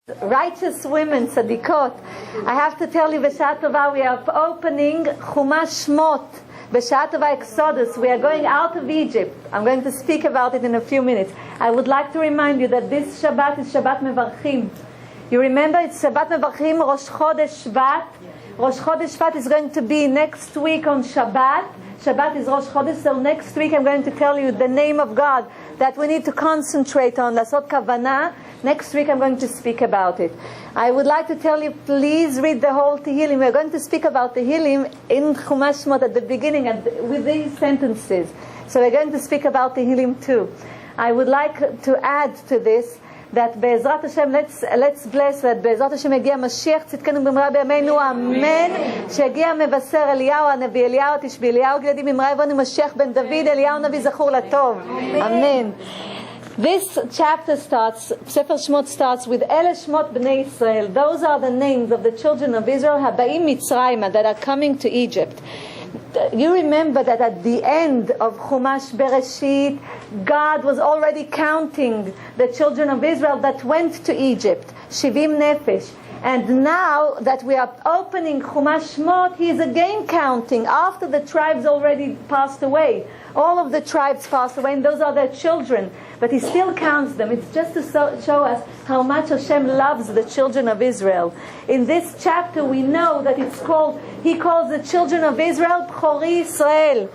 Righteous women, tzadikot. I have to tell you, B'Shat Tova, we are opening Chumash Shemot. B'Shat Tova Exodus. We are going out of Egypt. I'm going to speak about it in a few minutes. I would like to remind you that this Shabbat is Shabbat Mevarchim. You remember it's Shabbat Mevarchim, Rosh Chodesh Shvat. Rosh Chodesh Shvat is going to be next week on Shabbat. Shabbat is Rosh Chodesh, so next week I'm going to tell you the name of God that we need to concentrate on, Lasot Kavanah. Next week I'm going to speak about it. I would like to tell you, please read the whole Tehillim. We're going to speak about Tehillim in Chumash Shemot at the beginning with these sentences. So we're going to speak about Tehillim too. I would like to add to this that Be'ezrat Hashem, let's bless that Be'ezrat Hashem יגיע משיח צדקנו במהרה בימינו, אמן. שיגיע מבשר אליהו הנביא, אליהו תשבי, אליהו גלעדי במהרה יבואנו משיח בן דוד, אליהו נביא זכור לטוב, אמן. This chapter starts, Sefer Shemot starts with Ele Shemot Bnei Israel. Those are the names of the children of Israel, Habaim Mitzrayim, that are coming to Egypt. You remember that at the end of Chumash Bereshit, God was already counting the children of Israel that went to Egypt, Shivim Nefesh. And now that we are opening Chumash Shemot, He is again counting after the tribes already passed away. All of the tribes passed away, and those are their children. But He still counts them. It's just to show us how much Hashem loves the children of Israel. In this chapter, we know that He calls the children of Israel Bchori Israel.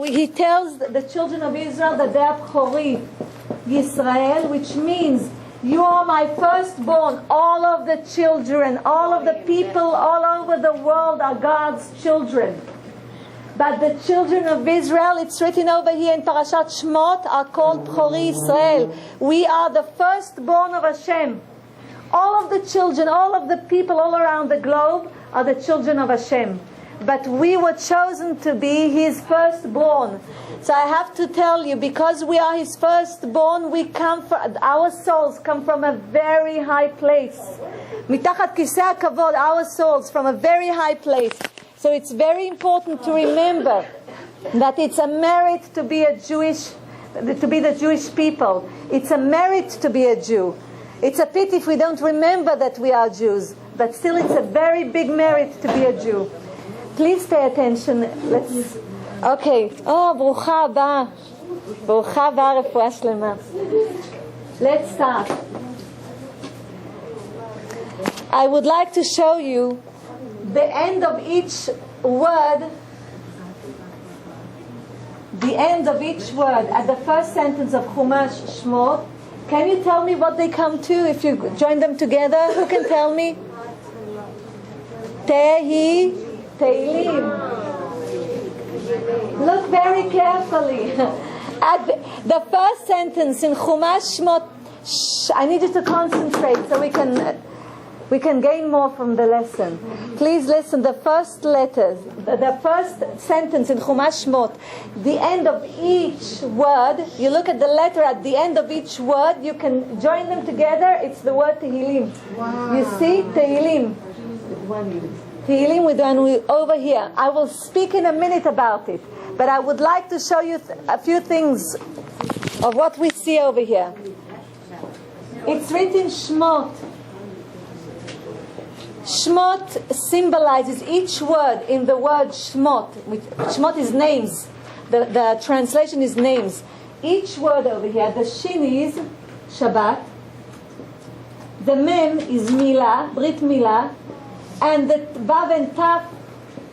He tells the children of Israel that they are Bchori Yisrael, which means you are my firstborn. All of the children, all of the people all over the world are God's children. But the children of Israel, it's written over here in Parashat Shemot, are called Bchori Israel. We are the firstborn of Hashem. All of the children, all of the people all around the globe are the children of Hashem. But we were chosen to be His firstborn. So I have to tell you, because we are His firstborn, our souls come from a very high place. Mitachat kisei hakavod, our souls from a very high place. So it's very important to remember that it's a merit to be the Jewish people. It's a merit to be a Jew. It's a pity if we don't remember that we are Jews, but still it's a very big merit to be a Jew. Please pay attention. Okay. ברוכה הבאה. ברוכה הבאה, רפואה שלמה. Let's start. I would like to show you the end of each word. The end of each word at the first sentence of Chumash Shemot. Can you tell me what they come to if you join them together? Who can tell me? Tehillim. Look very carefully. At the first sentence in Chumash Shemot, I need you to concentrate so we can gain more from the lesson. Please listen. The first letters, the first sentence in Chumash Shemot, the end of each word, you look at the letter at the end of each word, you can join them together. It's the word Tehillim. Wow. You see? Tehillim. Tehillim with one over here. I will speak in a minute about it. But I would like to show you a few things of what we see over here. It's written Shemot. Shemot symbolizes each word in the word Shemot. Shemot is names. The translation is names. Each word over here, the Shin is Shabbat, the Mem is Milah, Brit Milah, and the Vav and Taf,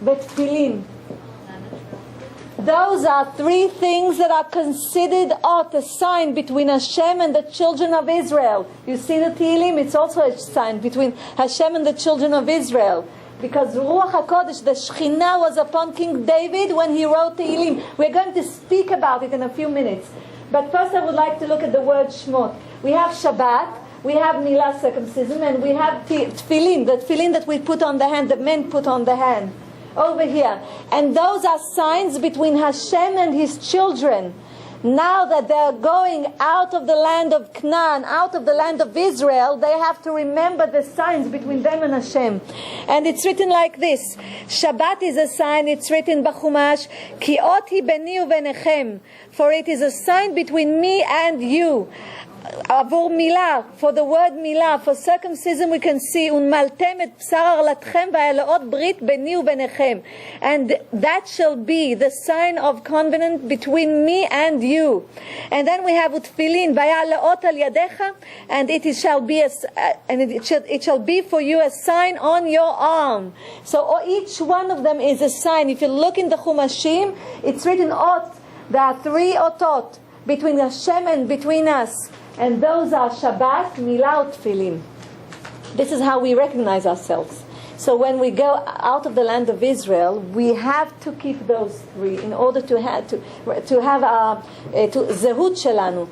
Betfilin. Those are three things that are considered a sign between Hashem and the children of Israel. You see the Tehillim? It's also a sign between Hashem and the children of Israel. Because Ruach HaKodesh, the Shekhinah, was upon King David when he wrote Tehillim. We're going to speak about it in a few minutes. But first I would like to look at the word Shemot. We have Shabbat, we have Milah, circumcision, and we have Tefillin, the Tefillin that we put on the hand, the men put on the hand. Over here. And those are signs between Hashem and His children. Now that they're going out of the land of Canaan, out of the land of Israel, they have to remember the signs between them and Hashem. And it's written like this. Shabbat is a sign, it's written Bachumash, Ki ot hi beni uvenechem, for it is a sign between me and you. Avur milah, for the word milah, for circumcision we can see, unmaltem et bsar arlatchem va'elaot brit beni ubenechem. And that shall be the sign of covenant between me and you. And then we have utfilin, va'elaot al yadecha, and it shall be it shall be for you a sign on your arm. So each one of them is a sign. If you look in the Chumashim, it's written ot. There are 3 otot between Hashem and between us. And those are Shabbat, Milah, Tefillin. This is how we recognize ourselves. So when we go out of the land of Israel, we have to keep those 3 in order to have our zehut shelanu.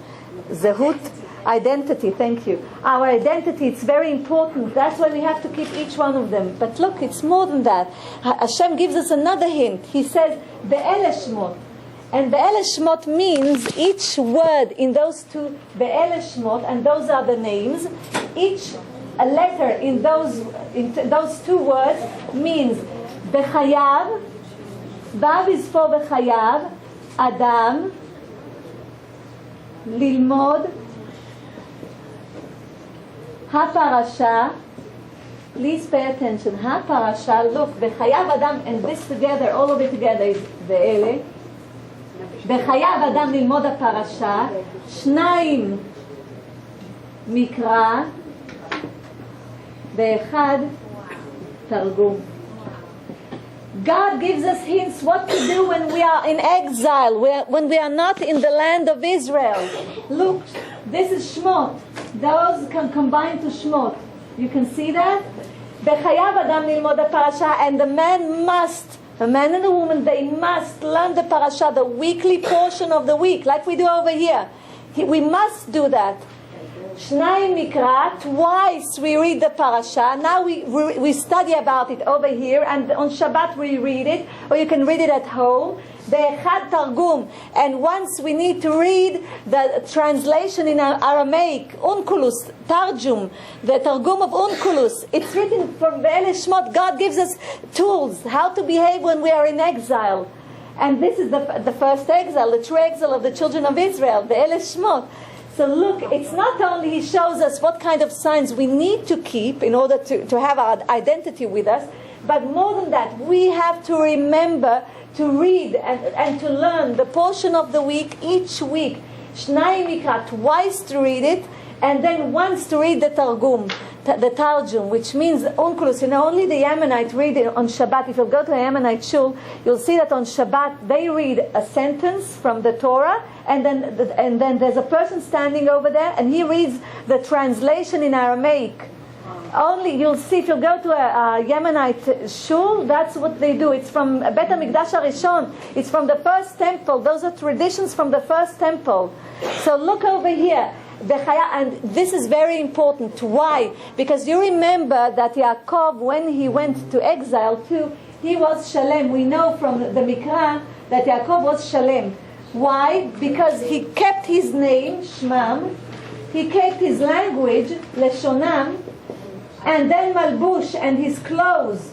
Zehut, identity, thank you. Our identity, it's very important. That's why we have to keep each one of them. But look, it's more than that. Hashem gives us another hint. He says, Elyashiv. And Elyashiv means each word in those 2 Elyashiv, and those are the names. Each letter in those 2 words means Bechayav. Vav is for Bechayav. Adam. Lilmod. HaParasha. Please pay attention. HaParasha. Look, Bechayav Adam, and this together, all of it together is Be'ele. בחייב אדם ללמוד הפרשה, 2 מקרא, ו1 תרגום. God gives us hints what to do when we are in exile, when we are not in the land of Israel. Look, this is Shemot. Those can combine to Shemot. You can see that? בחייב אדם ללמוד הפרשה, and the man and the woman, they must learn the parasha, the weekly portion of the week, like we do over here. We must do that. Shnayim mikra, twice we read the parasha. Now we study about it over here, and on Shabbat we read it, or you can read it at home. Be'echad targum, and once we need to read the translation in Aramaic, Unkulus, Tarjum, the Targum of Unkulus. It's written from Elyashiv. God gives us tools how to behave when we are in exile. And this is the first exile, the true exile of the children of Israel, the Elyashiv. So look, it's not only He shows us what kind of signs we need to keep in order to have our identity with us, but more than that, we have to remember to read and to learn the portion of the week each week. Shnayim mikra, twice to read it, and then once to read the Targum, the Tarjum, which means Unkulus. Only the Yemenite read it on Shabbat. If you go to a Yemenite shul, you'll see that on Shabbat they read a sentence from the Torah, and then there's a person standing over there, and he reads the translation in Aramaic. Only you'll see if you go to a Yemenite shul, that's what they do. It's from Bet HaMikdash HaRishon. It's from the first temple. Those are traditions from the first temple. So look over here. And this is very important. Why? Because you remember that Yaakov, when he went to exile too, he was Shalem. We know from the Mikra that Yaakov was Shalem. Why? Because he kept his name, Shmam. He kept his language, Leshonam. And then Malbush, and his clothes,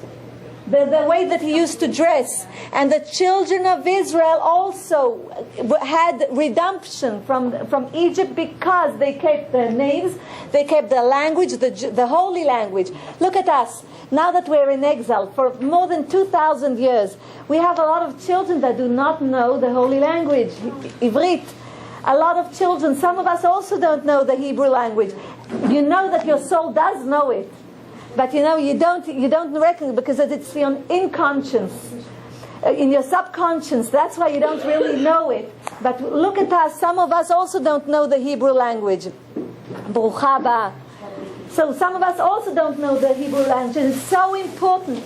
the way that he used to dress. And the children of Israel also had redemption from Egypt because they kept their names, they kept their language, the holy language. Look at us. Now that we're in exile for more than 2,000 years, we have a lot of children that do not know the holy language, Ivrit. A lot of children, some of us also don't know the Hebrew language. You know that your soul does know it. But you don't reckon it because it's in conscience, in your subconscious. That's why you don't really know it. But look at us. Some of us also don't know the Hebrew language. Baruch haba. So some of us also don't know the Hebrew language. And it's so important.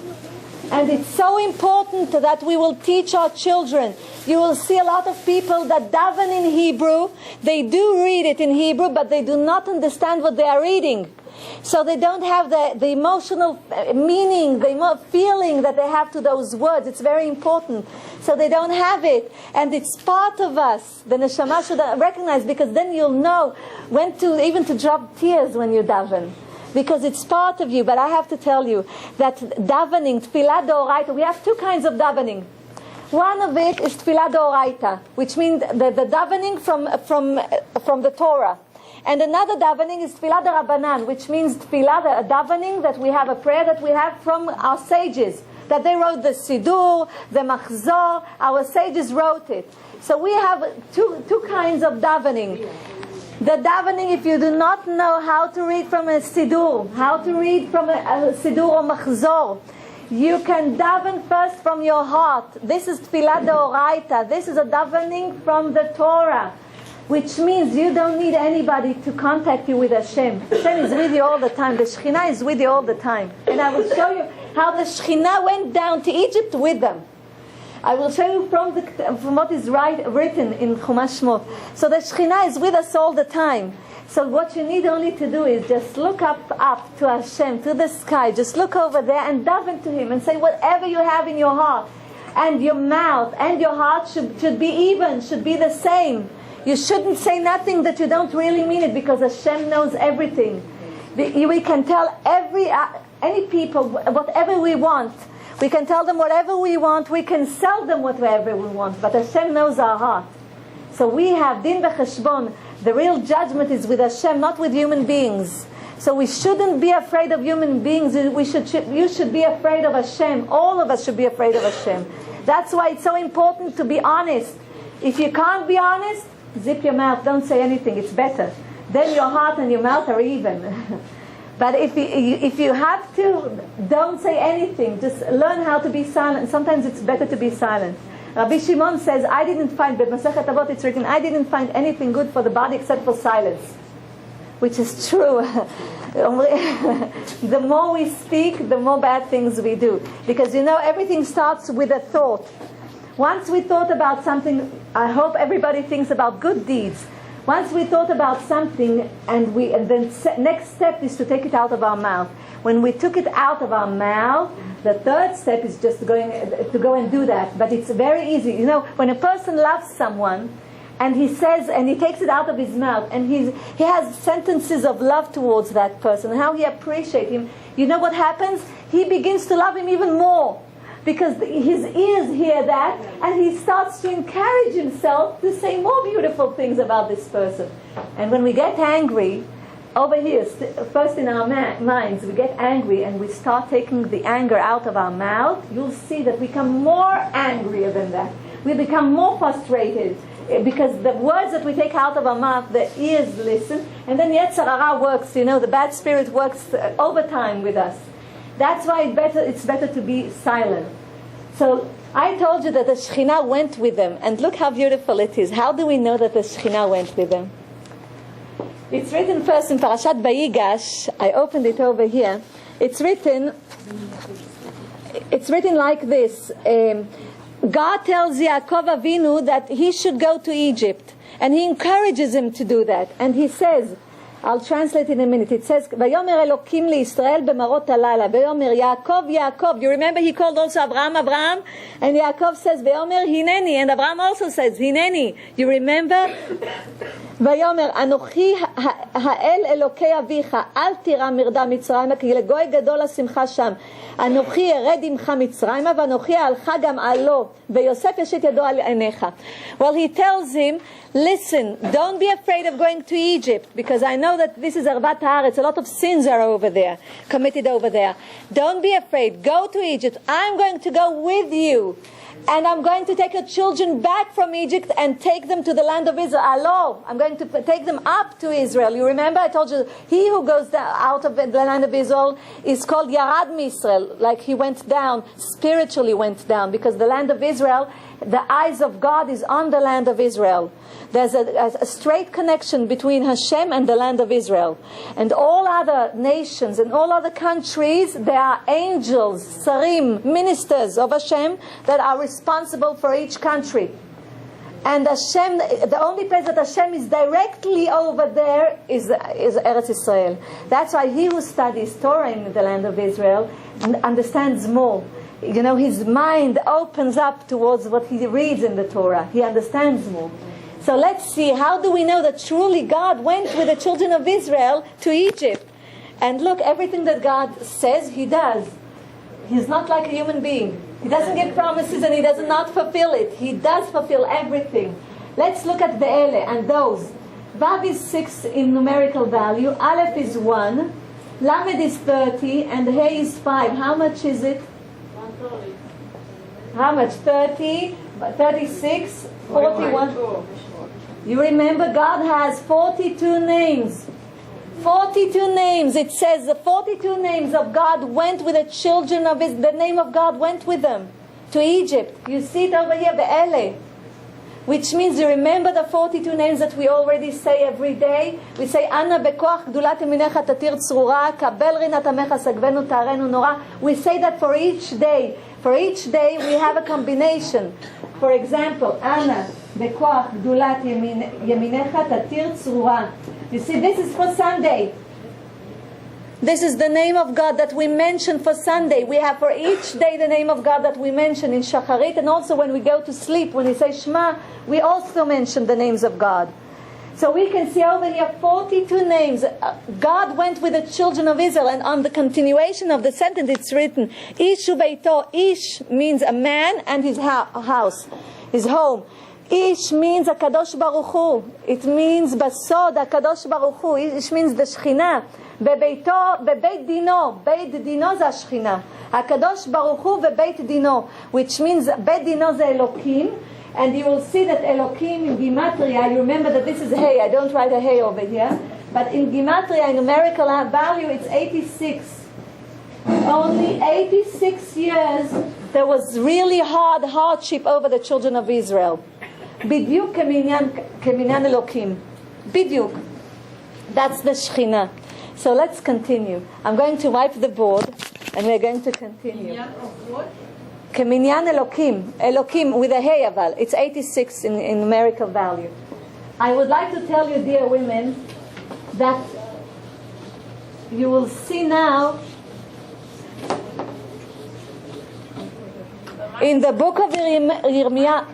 And it's so important that we will teach our children. You will see a lot of people that daven in Hebrew. They do read it in Hebrew, but they do not understand what they are reading. So they don't have the emotional meaning, the feeling that they have to those words. It's very important. So they don't have it. And it's part of us. The neshama should recognize, because then you'll know when to drop tears when you daven. Because it's part of you. But I have to tell you that davening, tefillah d'oraita, we have 2 kinds of davening. One of it is tefillah d'oraita, which means the davening from the Torah. And another davening is Tfilah D'Rabbanan, which means Tfilah, a davening that we have, a prayer that we have from our sages, that they wrote the Sidur, the Machzor, our sages wrote it. So we have two kinds of davening. The davening, if you do not know how to read from a Sidur, how to read from a Sidur or Machzor, you can daven first from your heart. This is Tfilah D'Oraita. This is a davening from the Torah, which means you don't need anybody to contact you with Hashem. Hashem is with you all the time. The Shekhinah is with you all the time. And I will show you how the Shekhinah went down to Egypt with them. I will show you from what is written in Chumash Shemot. So the Shekhinah is with us all the time. So what you need only to do is just look up to Hashem, to the sky. Just look over there and daven to Him and say whatever you have in your heart. And your mouth and your heart should be even, should be the same. You shouldn't say nothing that you don't really mean it, because Hashem knows everything. We can tell any people whatever we want. We can tell them whatever we want. We can sell them whatever we want. But Hashem knows our heart. So we have din v'cheshbon. The real judgment is with Hashem, not with human beings. So we shouldn't be afraid of human beings. You should be afraid of Hashem. All of us should be afraid of Hashem. That's why it's so important to be honest. If you can't be honest, zip your mouth. Don't say anything. It's better. Then your heart and your mouth are even. But if you have to, don't say anything. Just learn how to be silent. Sometimes it's better to be silent. Rabbi Shimon says, I didn't find, but Masechet Avot it's written, I didn't find anything good for the body except for silence. Which is true. The more we speak, the more bad things we do. Because everything starts with a thought. Once we thought about something, I hope everybody thinks about good deeds. Once we thought about something, and the next step is to take it out of our mouth. When we took it out of our mouth, the third step is just to go and do that. But it's very easy. When a person loves someone, and he says, and he takes it out of his mouth, and he has sentences of love towards that person, how he appreciates him, you know what happens? He begins to love him even more. Because his ears hear that, and he starts to encourage himself to say more beautiful things about this person. And when we get angry, over here, first in our minds, we get angry and we start taking the anger out of our mouth, you'll see that we become more angrier than that. We become more frustrated. Because the words that we take out of our mouth, the ears listen, and then Yetzer Hara works, the bad spirit works overtime with us. That's why it's better to be silent. So I told you that the Shekhinah went with them. And look how beautiful it is. How do we know that the Shekhinah went with them? It's written first in Parashat Vayigash. I opened it over here. It's written like this. God tells Yaakov Avinu that he should go to Egypt. And he encourages him to do that. And he says, I'll translate in a minute. It says, Vayomer Elokim liYisrael b'marot halayla. Vayomer Yaakov, Yaakov. You remember he called also Abraham. And Yaakov says, Vayomer Hineni. And Abraham also says, Hineni. You remember? Vayomer Anochi ha'el Elokei avicha. Al tira mirda Mitzrayma. Ki legoi gadol hasimcha sham. Anochi ered imcha Mitzrayma. Vanochi alcha gam alo. V'Yosef yashit yado al einecha. Well, he tells him, listen, don't be afraid of going to Egypt, because I know that this is Arvat Haaretz. A lot of sins are committed over there. Don't be afraid. Go to Egypt. I'm going to go with you. And I'm going to take your children back from Egypt and take them to the land of Israel. Alo, I'm going to take them up to Israel. You remember I told you, he who goes out of the land of Israel is called Yarad Misrael. Like he went down, spiritually went down. Because the land of Israel, the eyes of God is on the land of Israel. There's a straight connection between Hashem and the land of Israel. And all other nations and all other countries, there are angels, sarim, ministers of Hashem that are responsible for each country. And Hashem, the only place that Hashem is directly over there is Eretz Israel. That's why he who studies Torah in the land of Israel understands more. His mind opens up towards what he reads in the Torah. He understands more. So let's see, how do we know that truly God went with the children of Israel to Egypt? And look, everything that God says, he does. He's not like a human being. He doesn't give promises and he does not fulfill it. He does fulfill everything. Let's look at the Ele and those. Vav is 6 in numerical value, Aleph is 1, Lamed is 30, and Hey is 5. How much is it? 130. How much? 30, 36, 41. You remember God has 42 names. 42 names. It says the 42 names of God went with the children of the name of God went with them to Egypt. You see it over here, Be'ele. Which means you remember the 42 names that we already say every day. We say, Anna bekoach gdulat yaminecha tatir tzrura, kabel rinat amecha sagvenu ta'arenu nora. We say that for each day. For each day we have a combination. For example, Anna bekoach gdulat yaminecha tatir tzrura. You see, this is for Sunday. This is the name of God that we mention for Sunday. We have for each day the name of God that we mention in Shacharit, and also when we go to sleep, when we say Shema, we also mention the names of God. So we can see over here 42 names. God went with the children of Israel, and on the continuation of the sentence it's written, Ish ubeito. Ish means a man and his house, his home. Ish means HaKadosh Baruch Hu. It means Basod HaKadosh Baruch Hu. Ish means the Shekhinah. בביתו, בבית דינו, בית דינו זה השכינה. הקדוש ברוך הוא ובית דינו, which means בית דינו זה אלוקים, and you will see that אלוקים in Gematria, you remember that this is Hey, I don't write a Hey over here, but in Gematria, in numerical value, it's 86. Only 86 years there was really hardship over the children of Israel. בדיוק כמניין אלוקים. בדיוק. That's the Shekhinah. So let's continue. I'm going to wipe the board and we're going to continue. Keminyan Elokim. Elokim with a Hey aval. It's 86 in numerical value. I would like to tell you, dear women, that you will see now in the book of Yirmiyah.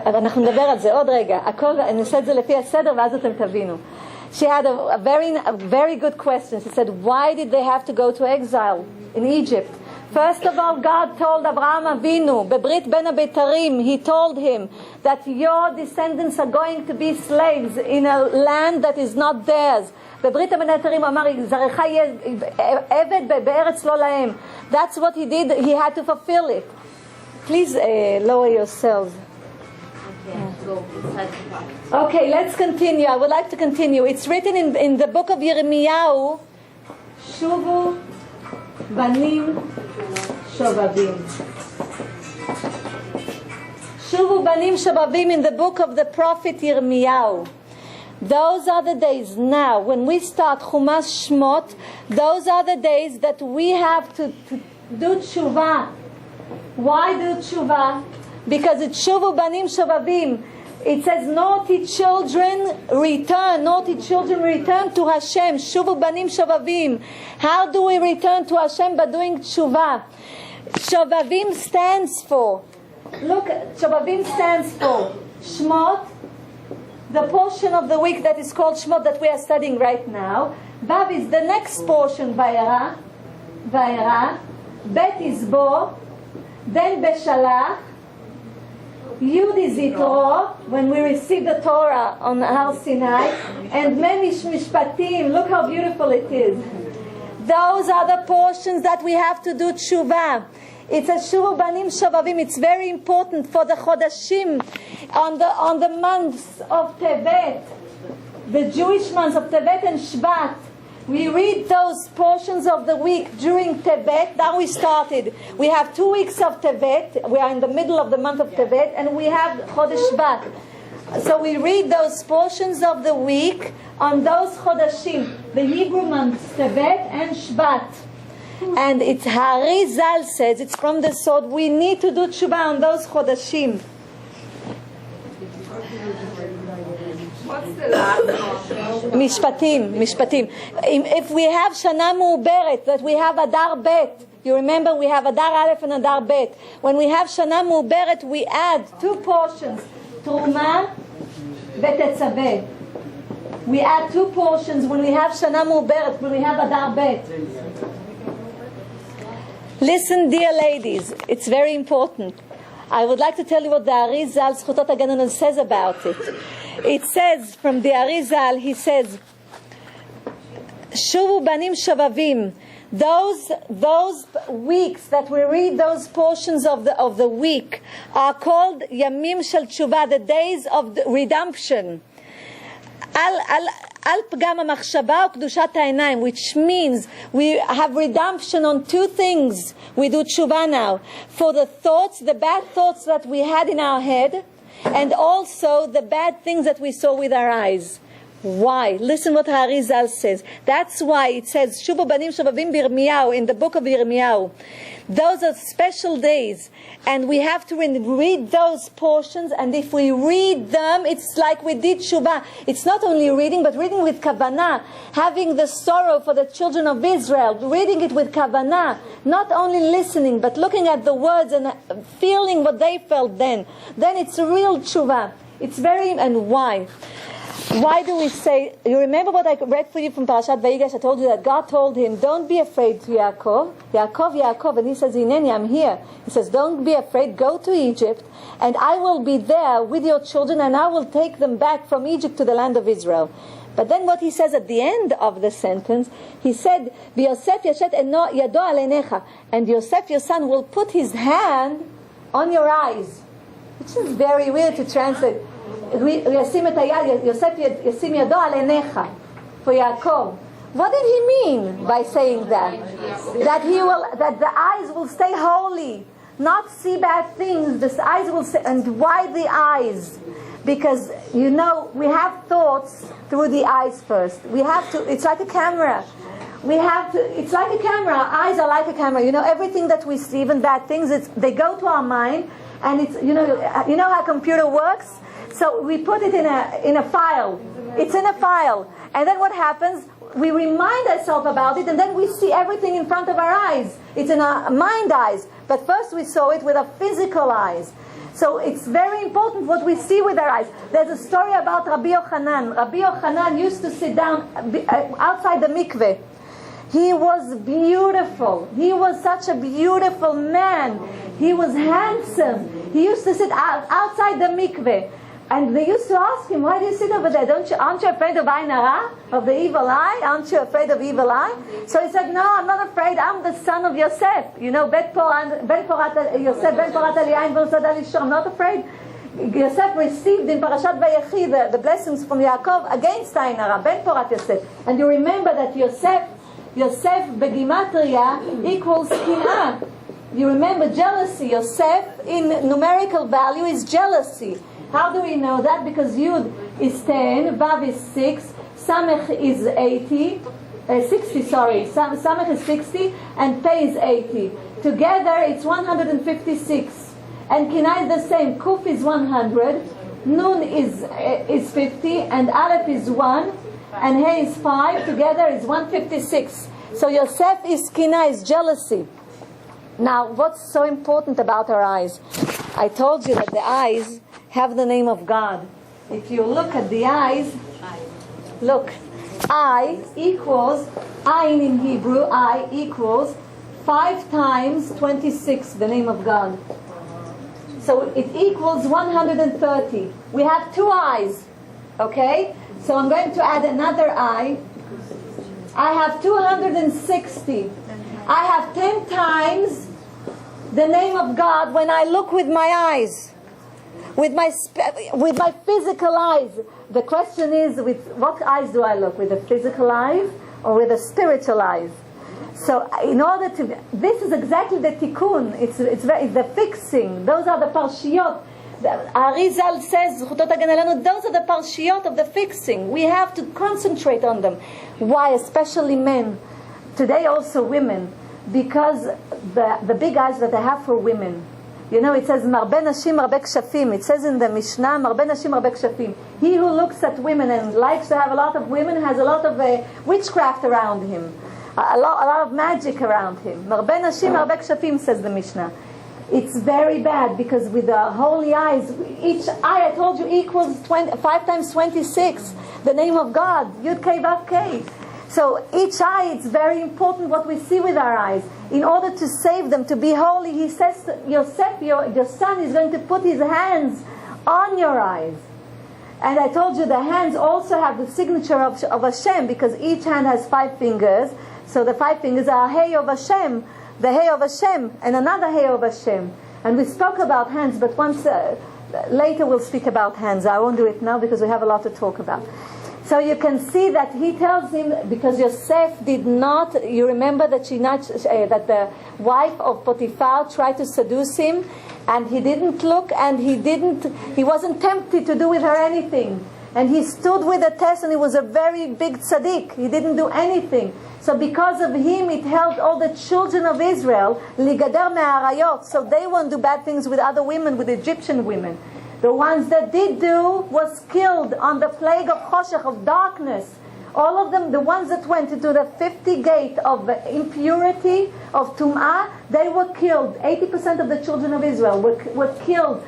אנחנו נדבר על זה עוד רגע. הכל, אני אעשה את זה לפי הסדר ואז אתם תבינו. She had a very good question. She said, why did they have to go to exile in Egypt? First of all, God told Abraham Avinu, בברית בין הבתרים, He told him that your descendants are going to be slaves in a land that is not theirs. בברית בין הבתרים הוא אמר, זרעך יהיה עבד בארץ לא להם. That's what he did. He had to fulfill it. Please lower yourselves. Okay, let's continue. I would like to continue. It's written in the book of Yirmiyahu, Shuvu Banim Shovavim. Shuvu Banim Shovavim in the book of the prophet Yirmiyahu. Those are the days now, when we start Chumash Shemot, those are the days that we have to do tshuva. Why do tshuva? Because it's Shuvu Banim Shovavim. It says, naughty children return to Hashem. Shuvu Banim Shovavim. How do we return to Hashem? By doing tshuva. Shovavim stands for, look, Shovavim stands for Shemot, the portion of the week that is called Shemot that we are studying right now. Vav is the next portion, Vayera. Bet is Bo, then Beshalach. Yud is Yitro, when we receive the Torah on Har Sinai, and Memish Mishpatim. Look how beautiful it is. Those are the portions that we have to do tshuva. It's a Shuvu Banim Shovavim. It's very important for the Chodashim on the months of Tevet, the Jewish months of Tevet and Shvat. We read those portions of the week during Tevet. Now we started. We have 2 weeks of Tevet. We are in the middle of the month of Tevet, and we have Chodesh Shvat. So we read those portions of the week on those Chodashim, the Hebrew months, Tevet and Shvat. And it's Harizal says, it's from the sword, we need to do tshuva on those Chodashim. What's the last Mishpatim. If we have Shana Mu'uberet, that we have Adar Bet, you remember we have Adar Aleph and Adar Bet. When we have Shana Mu'uberet, we add 2 portions, Truma V'Tetzaveh. We add 2 portions when we have Shana Mu'uberet, when we have Adar Bet. Listen, dear ladies, it's very important. I would like to tell you what the Arizal Zchutot HaGen says about it. It says, from the Arizal, he says, Shuvu banim shavavim. Those weeks that we read, those portions of the week, are called Yamim Shel Tshuva, the days of the redemption. Al Pgam HaMachshava U'Kedushat HaEinayim, which means we have redemption on two things. We do Tshuva now. For the thoughts, the bad thoughts that we had in our head, and also the bad things that we saw with our eyes. Why? Listen what Harizal says. That's why it says, Shuvu banim shavavim b'Yirmiyahu, in the book of Yirmiyahu. Those are special days, and we have to read those portions, and if we read them, it's like we did Shuvah. It's not only reading, but reading with Kavanah, having the sorrow for the children of Israel, reading it with Kavanah, not only listening, but looking at the words and feeling what they felt then. Then it's a real Shuvah. It's very, and why? Why do we say, you remember what I read for you from Parashat Vayigash? I told you that God told him, don't be afraid to Yaakov. Yaakov, and he says, Hineni, I'm here. He says, don't be afraid, go to Egypt, and I will be there with your children, and I will take them back from Egypt to the land of Israel. But then what he says at the end of the sentence, he said, V'Yosef yashet eno yado al einecha, and Yosef, your son, will put his hand on your eyes. Which is very weird to translate. Yosef yasim yado al einecha, for Yaakov. What did he mean by saying that? That the eyes will stay holy, not see bad things. The eyes will stay, and why the eyes? Because we have thoughts through the eyes first. We have to. It's like a camera. It's like a camera. Our eyes are like a camera. Everything that we see, even bad things, they go to our mind, and it's you know how a computer works. So we put it in a file. It's in a file. And then what happens? We remind ourselves about it, and then we see everything in front of our eyes. It's in our mind eyes. But first we saw it with our physical eyes. So it's very important what we see with our eyes. There's a story about Rabbi Yochanan. Rabbi Yochanan used to sit down outside the mikveh. He was beautiful. He was such a beautiful man. He was handsome. He used to sit outside the mikveh. And they used to ask him, why do you sit over there? Aren't you afraid of Ayin Hara, of the evil eye? Aren't you afraid of evil eye? So he said, no, I'm not afraid. I'm the son of Yosef. Ben Porat Eliyain V'Osad Alishor. I'm not afraid. Yosef received in Parashat Vayechi the blessings from Yaakov against Ayin Hara. Ben Porat Yosef. And you remember that Yosef Begimatria equals Kinah. You remember jealousy. Yosef in numerical value is jealousy. How do we know that? Because Yud is 10, Vav is 6, Samech is 60, Samech is 60, and Pei is 80. Together it's 156. And Kinah is the same. Kuf is 100, Nun is 50, and Aleph is 1, and He is 5. Together is 156. So Yosef is Kinah, is jealousy. Now, what's so important about our eyes? I told you that the eyes have the name of God. If you look at the eyes, look, I equals, Ayin in Hebrew, I equals 5 times 26, the name of God. So it equals 130. We have 2 eyes, okay? So I'm going to add another eye. I have 260. I have 10 times the name of God when I look with my eyes. With my physical eyes. The question is, with what eyes do I look? With the physical eyes or with the spiritual eyes? So in order to, this is exactly the tikkun. It's the fixing. Those are the parshiyot. Arizal says, those are the parshiyot of the fixing. We have to concentrate on them. Why? Especially men. Today also women. Because the big eyes that I have for women. It says, Marbe Nashim Marbe Kshafim. It says in the Mishnah, Marbe Nashim Marbe Kshafim. He who looks at women and likes to have a lot of women has a lot of witchcraft around him. A lot of magic around him. Marbe Nashim Marbe Kshafim, says the Mishnah. It's very bad because with the holy eyes, each eye, I told you, equals 5 times 26. The name of God. Yud Kei Vav Kei. So each eye, it's very important what we see with our eyes. In order to save them, to be holy, he says, Yosef, your son is going to put his hands on your eyes. And I told you the hands also have the signature of Hashem, because each hand has 5 fingers. So the 5 fingers are Hey of Hashem, the Hey of Hashem, and another Hey of Hashem. And we spoke about hands, but once later we'll speak about hands. I won't do it now because we have a lot to talk about. So you can see that he tells him, because Yosef did not, you remember that that the wife of Potiphar tried to seduce him, and he didn't look, and he wasn't tempted to do with her anything. And he stood with the test, and he was a very big tzaddik. He didn't do anything. So because of him, it helped all the children of Israel, ligader me'arayot, so they won't do bad things with other women, with Egyptian women. The ones that did do was killed on the plague of choshech, of darkness. All of them, the ones that went into the 50 gate of impurity, of tum'ah, they were killed. 80% of the children of Israel were killed.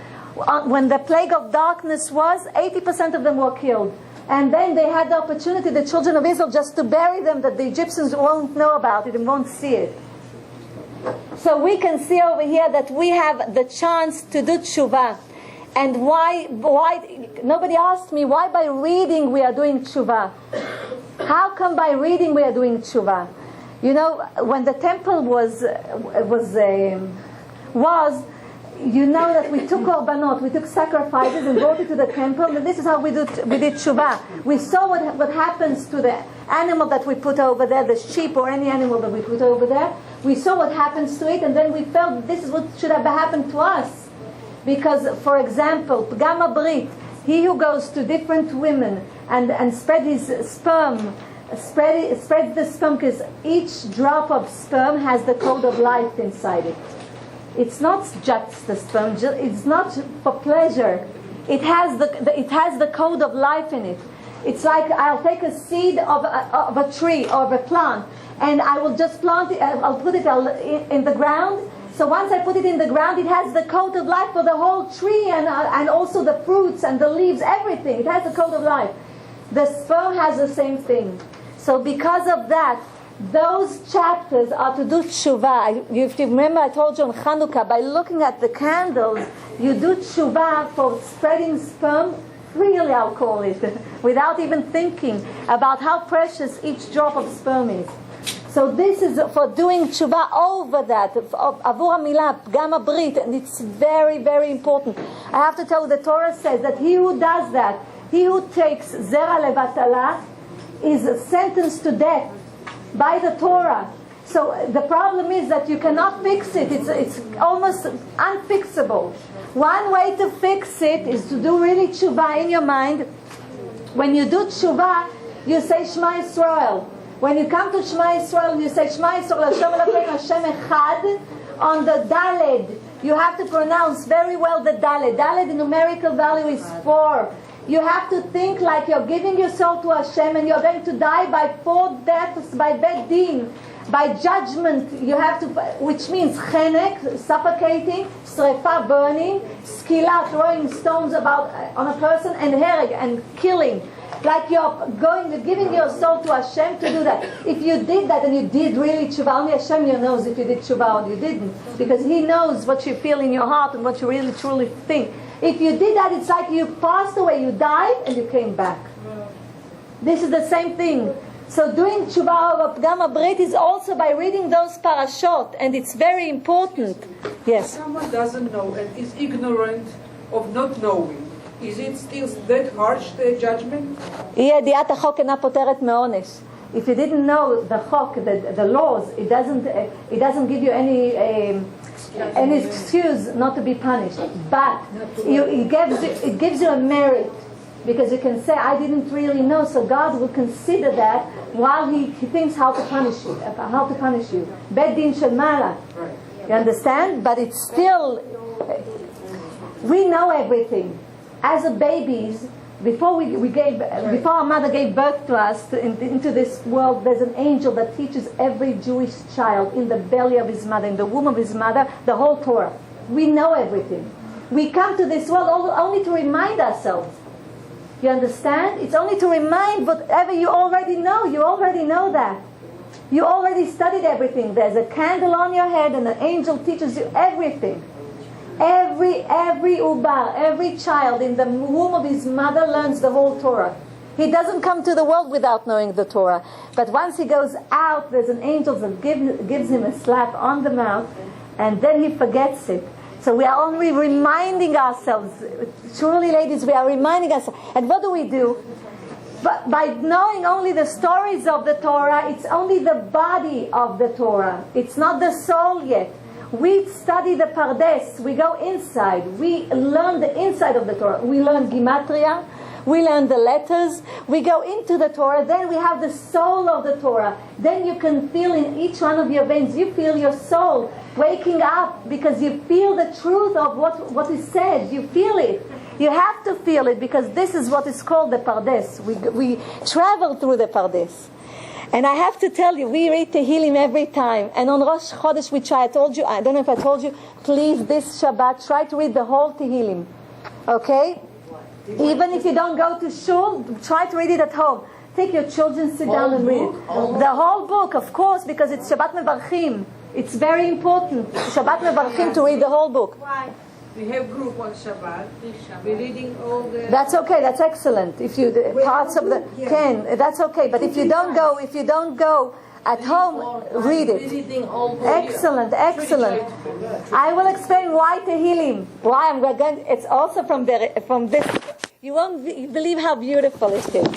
When the plague of darkness was, 80% of them were killed. And then they had the opportunity, the children of Israel, just to bury them, that the Egyptians won't know about it and won't see it. So we can see over here that we have the chance to do tshuva. And why, nobody asked me, why by reading we are doing tshuva? How come by reading we are doing tshuva? You know, when the temple was you know that we took korbanot, we took sacrifices and brought it to the temple, and this is how we did tshuva. We saw what happens to the animal that we put over there, the sheep or any animal that we put over there. We saw what happens to it, and then we felt this is what should have happened to us. Because, for example, Pgam Brit, he who goes to different women and spread his sperm, spreads the sperm, because each drop of sperm has the code of life inside it. It's not just the sperm. It's not for pleasure. It has the code of life in it. It's like I'll take a seed of a tree or of a plant, and I will just plant it. I'll put it in the ground. So once I put it in the ground, it has the code of life for the whole tree, and also the fruits and the leaves, everything. It has the code of life. The sperm has the same thing. So because of that, those chapters are to do tshuva. If you remember, I told you on Chanukah, by looking at the candles, you do tshuva for spreading sperm freely, I'll call it, without even thinking about how precious each drop of sperm is. So this is for doing tshuva over that, avur hamilah, pgam brit, and it's very, very important. I have to tell you, the Torah says that he who does that, he who takes zera levatala, is sentenced to death by the Torah. So the problem is that you cannot fix it. It's almost unfixable. One way to fix it is to do really tshuva in your mind. When you do tshuva, you say Shema Yisrael. When you come to Shema Yisrael, you say Shema Yisrael, Hashem Elokeinu, Hashem Echad. On the Daled, you have to pronounce very well the Daled. Daled, the numerical value is 4. You have to think like you're giving your soul to Hashem, and you're going to die by 4 deaths, by Bet Din, by judgment. You have to, which means chenek, suffocating, srefa, burning, skila, throwing stones on a person, and hereg, and killing. Like you're giving your soul to Hashem to do that. If you did that and you did really tshuva, only Hashem knows if you did tshuva or you didn't, because He knows what you feel in your heart and what you really truly think. If you did that, it's like you passed away, you died and you came back. This is the same thing. So doing tshuva of Pgam Brit is also by reading those parashot, and it's very important. Yes? Someone doesn't know and is ignorant of not knowing. Is it still that harsh, the judgment? If you didn't know the chok, the laws, it doesn't give you any excuse not to be punished. But it gives you a merit, because you can say, I didn't really know, so God will consider that while He thinks how to punish you. Bet din shel mala. You understand? But it's still, we know everything. As a babies, before our mother gave birth to us into this world, there's an angel that teaches every Jewish child in the belly of his mother, in the womb of his mother, the whole Torah. We know everything. We come to this world only to remind ourselves. You understand? It's only to remind whatever you already know. You already know that. You already studied everything. There's a candle on your head and an angel teaches you everything. Every ubar, every child in the womb of his mother learns the whole Torah. He doesn't come to the world without knowing the Torah. But once he goes out, there's an angel that gives him a slap on the mouth, and then he forgets it. So we are only reminding ourselves. Truly, ladies, we are reminding ourselves. And what do? But by knowing only the stories of the Torah, it's only the body of the Torah. It's not the soul yet. We study the Pardes. We go inside. We learn the inside of the Torah. We learn Gematria. We learn the letters. We go into the Torah. Then we have the soul of the Torah. Then you can feel in each one of your veins, you feel your soul waking up because you feel the truth of what is said. You feel it. You have to feel it because this is what is called the Pardes. We travel through the Pardes. And I have to tell you, we read Tehillim every time. And on Rosh Chodesh we try. I told you, I don't know if I told you, please this Shabbat try to read the whole Tehillim. Okay? Even if you don't go to shul, try to read it at home. Take your children, sit down and read. The whole book, of course, because it's Shabbat Mevarchim. It's very important, Shabbat Mevarchim, to read the whole book. Why? We have group on Shabbat. We're reading all the... That's okay, that's excellent. If you, the parts of the, that's okay. But if you don't go at home, read it. Excellent. I will explain why Tehillim. Why I'm going. It's also from this. You won't believe how beautiful it is.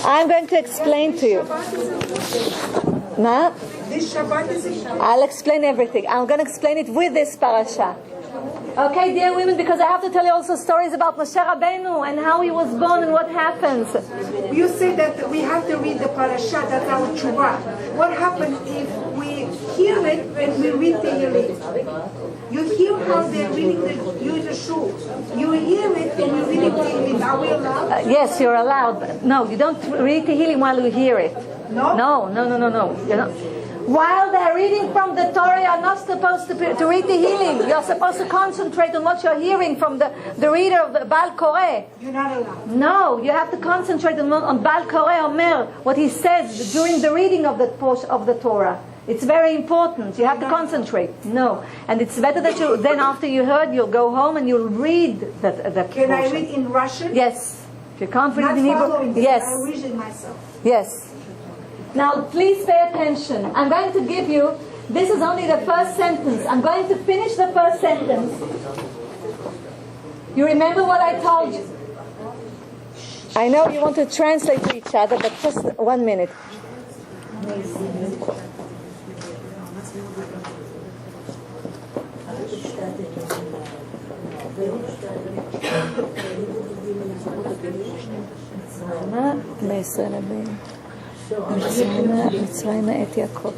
I'm going to explain to you. No? This Shabbat is a Shabbat. I'll explain everything. I'm going to explain it with this parasha. Okay, dear women, because I have to tell you also stories about Moshe Rabbeinu and how he was born and what happens. You say that we have to read the Parashat, that's our tshuva. What happens if we hear it and we read the Tehillim? You hear how they're reading the shul. You hear it and you read the Tehillim. Are we allowed? Yes, you're allowed. But no, you don't read Tehillim while you hear it. No? No. You're not. While they're reading from the Torah, you're not supposed to read Tehillim. You're supposed to concentrate on what you're hearing from the reader of the Baal Koreh. You're not allowed. No, you have to concentrate on Baal Koreh Omer, what he says during the reading of the portion of the Torah. It's very important. You have to concentrate. No. And it's better that you, then after you heard, you'll go home and you'll read the Can portion. I read in Russian? Yes. If you can't read Not in Hebrew. following. Yes. I read it myself. Yes. Now, please pay attention. I'm going to give you, this is only the first sentence. I'm going to finish the first sentence. You remember what I told you? I know you want to translate to each other, but just 1 minute. מצרים את יעקב.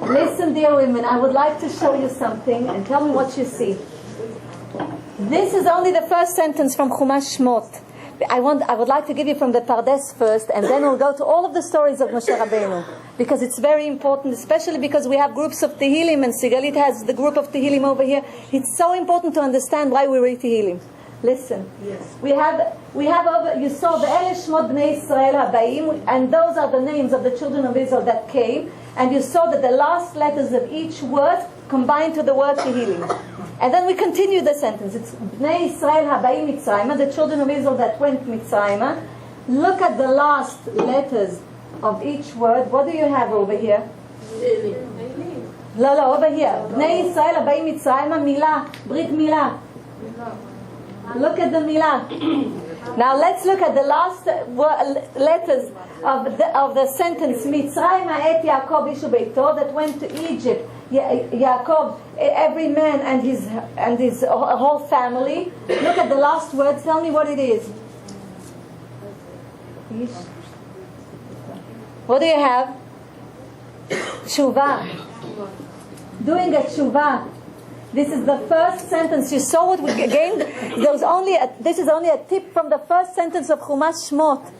Listen, dear women, I would like to show you something and tell me what you see. This is only the first sentence from Chumash Shemot. I would like to give you from the Pardes first, and then we'll go to all of the stories of Moshe Rabbeinu, because it's very important, especially because we have groups of Tehillim, and Sigalit has the group of Tehillim over here. It's so important to understand why we read Tehillim. Listen, yes. we have over, you saw the Shemot Bnei Israel Habayim, and those are the names of the children of Israel that came, and you saw that the last letters of each word combined to the word Tehillim. And then we continue the sentence. It's Bnei Israel Habayim Mitzrayma, the children of Israel that went Mitzrayma. Look at the last letters of each word. What do you have over here? No, over here. Bnei Israel Habayim Mitzrayma, Milah, Brit Milah. Look at the Milah. Now let's look at the last letters of the sentence Mitzrayma et Yaakov Ishu Beito, that went to Egypt. Yaakov, every man and his whole family. Look at the last word. Tell me what it is. What do you have? Tshuva. Doing a tshuva. This is the first sentence. You saw what we gained. This is only a tip from the first sentence of Chumash Shemot.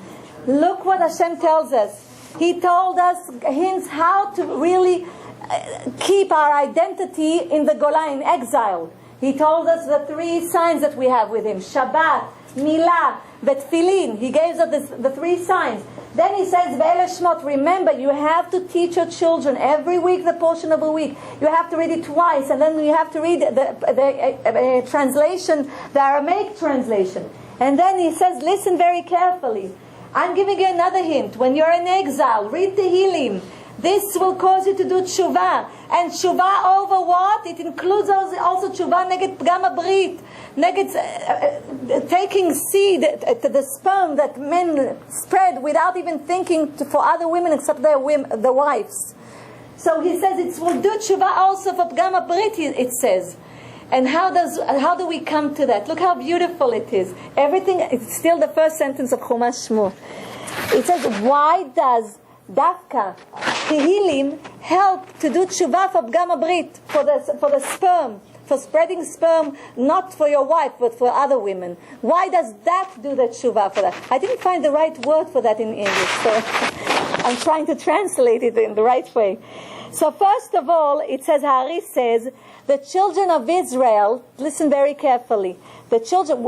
Look what Hashem tells us. He told us hints how to really keep our identity in the Golan, in exile. He told us the 3 signs that we have with him: Shabbat, Milah, Tefillin. He gave us the 3 signs. Then he says, Elyashiv, remember, you have to teach your children every week the portion of a week. You have to read it twice, and then you have to read the translation, the Aramaic translation. And then he says, listen very carefully. I'm giving you another hint. When you're in exile, read Tehillim. This will cause you to do tshuva. And tshuva over what? It includes also tshuva neged pgam habrit, neged taking seed, the sperm that men spread without even thinking for other women except their wives. So he says it will do tshuva also for pgam habrit, it says. And how do we come to that? Look how beautiful it is. Everything, it's still the first sentence of Chumash Shemot. It says, why does Dafka Tehillim help to do tshuva for pgam habrit, for the sperm, for spreading sperm, not for your wife but for other women? Why does that do the tshuva for that? I didn't find the right word for that in English, so I'm trying to translate it in the right way. So first of all, it says, Hari says, the children of Israel, listen very carefully, the children,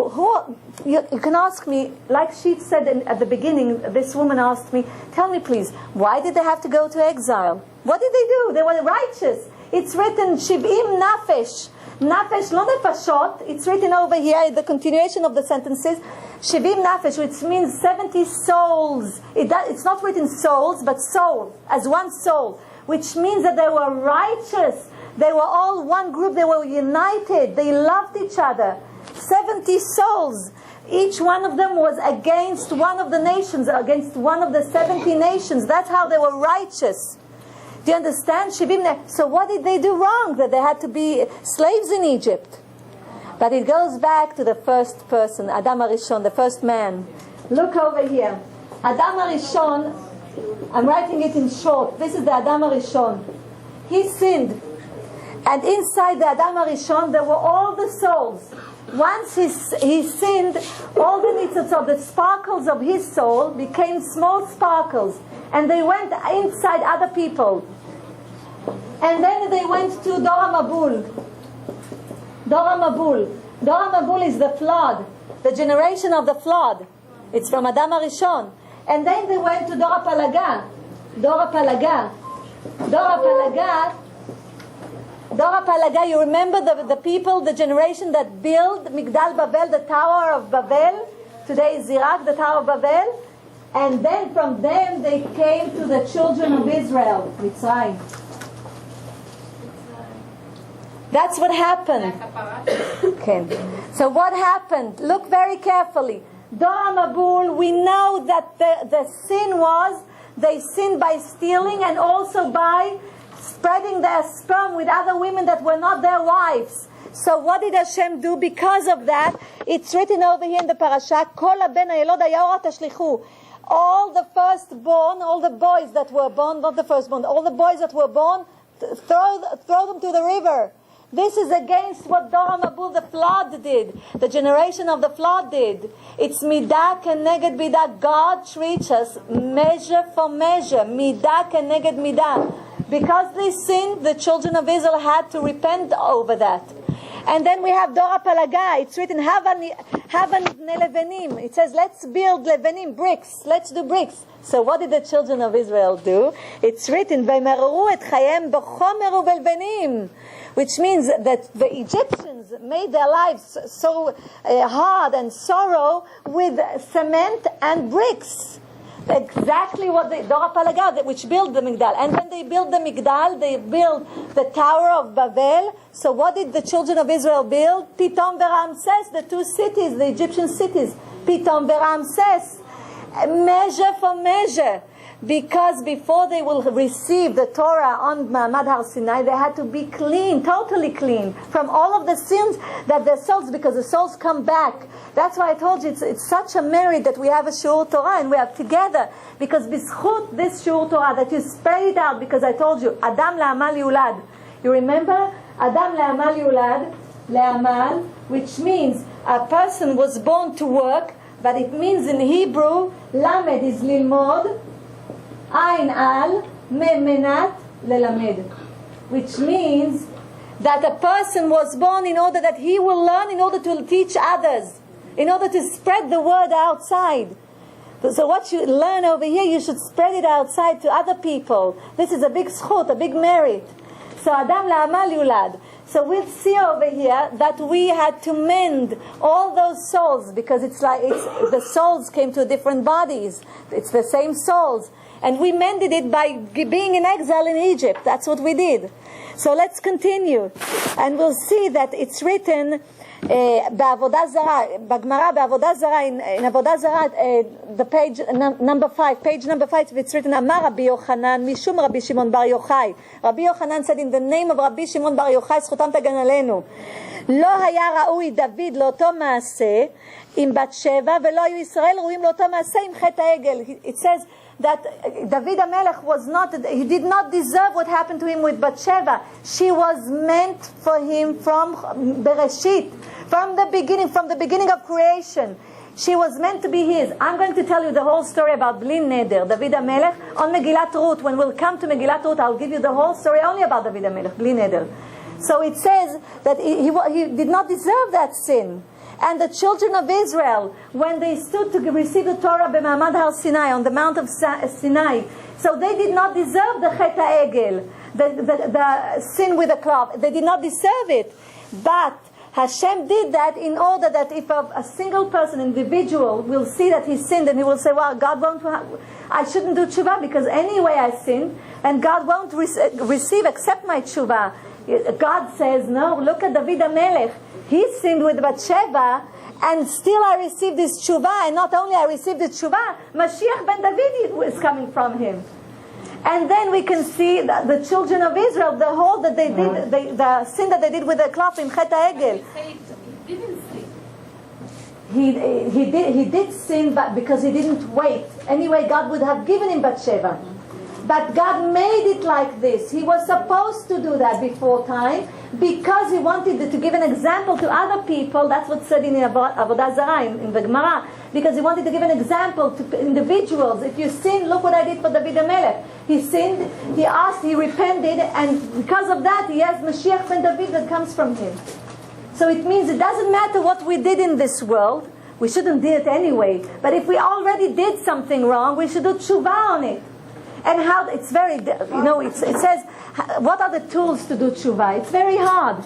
you can ask me, like she said at the beginning, this woman asked me, tell me please, why did they have to go to exile? What did they do? They were righteous. It's written, Shiv'im nafesh. Nafesh, not nefashot. It's written over here, the continuation of the sentences, Shiv'im nafesh, which means 70 souls. It's not written souls, but soul, as one soul, which means that they were righteous. They were all one group. They were united. They loved each other. 70 souls. Each one of them was against one of the nations, against one of the 70 nations. That's how they were righteous. Do you understand? So what did they do wrong? That they had to be slaves in Egypt. But it goes back to the first person, Adam HaRishon, the first man. Look over here. Adam HaRishon, I'm writing it in short. This is the Adam HaRishon. He sinned. And inside the Adam HaRishon, there were all the souls. Once he sinned, all the nitzotzot, the sparkles of his soul, became small sparkles. And they went inside other people. And then they went to Dora Mabul. Dora Mabul. Dora Mabul is the flood, the generation of the flood. It's from Adam HaRishon. And then they went to Dora Palaga. Dora Palaga. Dora Palaga. Dora Palaga, you remember the people, the generation that built Migdal Babel, the Tower of Babel? Today is Iraq, the Tower of Babel. And then from them they came to the children of Israel, Mitzrayim. That's what happened. Okay. So what happened? Look very carefully. Dora Mabul, we know that the sin was, they sinned by stealing and also by spreading their sperm with other women that were not their wives. So what did Hashem do? Because of that, it's written over here in the Parashat, Kol haben hayelod hayora tashlichu. All the firstborn, all the boys that were born, not the firstborn, all the boys that were born, throw them to the river. This is against what Dora Mabul, the flood, did. The generation of the flood did. It's midah keneged midah. God treats us measure for measure. Midah keneged midah. Because they sinned, the children of Israel had to repent over that. And then we have Dora Palaga. It's written, Havan levenim. It says, let's build levenim, bricks. Let's do bricks. So what did the children of Israel do? It's written, V'mereru et chayem b'chomer u'belvenim. Which means that the Egyptians made their lives so hard and sorrow with cement and bricks. Exactly what the Dora Palaga, which built the Migdal. And when they built the Migdal, they built the Tower of Babel. So what did the children of Israel build? Pitom veRamses, the 2 cities, the Egyptian cities. Pitom veRamses. Measure for measure. Because before they will receive the Torah on Ma'amad Har Sinai, they had to be clean, totally clean, from all of the sins that their souls, because the souls come back. That's why I told you it's such a merit that we have a Shiur Torah and we are together. Because b'zchut this Shiur Torah, that you spread it out, because I told you, Adam le'amal yulad. You remember? Adam le'amal yulad, le'amal, which means a person was born to work, but it means in Hebrew, lamed is lilmod, Ain al menat lelamed, which means that a person was born in order that he will learn, in order to teach others, in order to spread the word outside. So what you learn over here, you should spread it outside to other people. This is a big zchut, a big merit. So Adam la'amal yulad. So we'll see over here that we had to mend all those souls, because the souls came to different bodies. It's the same souls. And we mended it by being in exile in Egypt. That's what we did. So let's continue. And we'll see that it's written בעבודה זרה, בגמרא בעבודה זרה, in עבודה זרה, the page number 5, it's written, אמר רבי יוחנן, משום רבי שמעון בר יוחאי. רבי יוחנן said, in the name of רבי שמעון בר יוחאי, זכותם תגן עלינו. לא היה ראוי דוד לאותו מעשה עם בת שבע, ולא היו ישראל ראויים לאותו מעשה עם חטא העגל. It says that David HaMelech he did not deserve what happened to him with Bathsheba. She was meant for him from Bereshit, from the beginning of creation. She was meant to be his. I'm going to tell you the whole story about Bli Neder, David HaMelech, on Megillat Ruth. When we'll come to Megillat Ruth, I'll give you the whole story only about David HaMelech, Bli Neder. So it says that he did not deserve that sin. And the children of Israel, when they stood to receive the Torah b'Ma'amad Har Sinai, on the Mount of Sinai, so they did not deserve the Chet HaEgel, the sin with the cloth. They did not deserve it. But Hashem did that in order that if a single person, individual, will see that he sinned, and he will say, well, God won't, I shouldn't do tshuva because anyway I sinned, and God won't accept my tshuva. God says, no, look at David HaMelech. He sinned with Bathsheba, and still I received this tshuva, and not only I received this tshuva, Mashiach ben David is coming from him. And then we can see the children of Israel, the whole that they did, the sin that they did with the cloth in Chet HaEgel. He didn't sin. He did sin, but because he didn't wait. Anyway, God would have given him Bathsheba. But God made it like this. He was supposed to do that before time because he wanted to give an example to other people. That's what's said in Avodah Zarah, in the Gemara. Because he wanted to give an example to individuals. If you sin, look what I did for David HaMelech. He sinned, he asked, he repented, and because of that, he has Mashiach ben David that comes from him. So it means it doesn't matter what we did in this world. We shouldn't do it anyway. But if we already did something wrong, we should do tshuva on it. And how it's very, it says, what are the tools to do tshuva? It's very hard.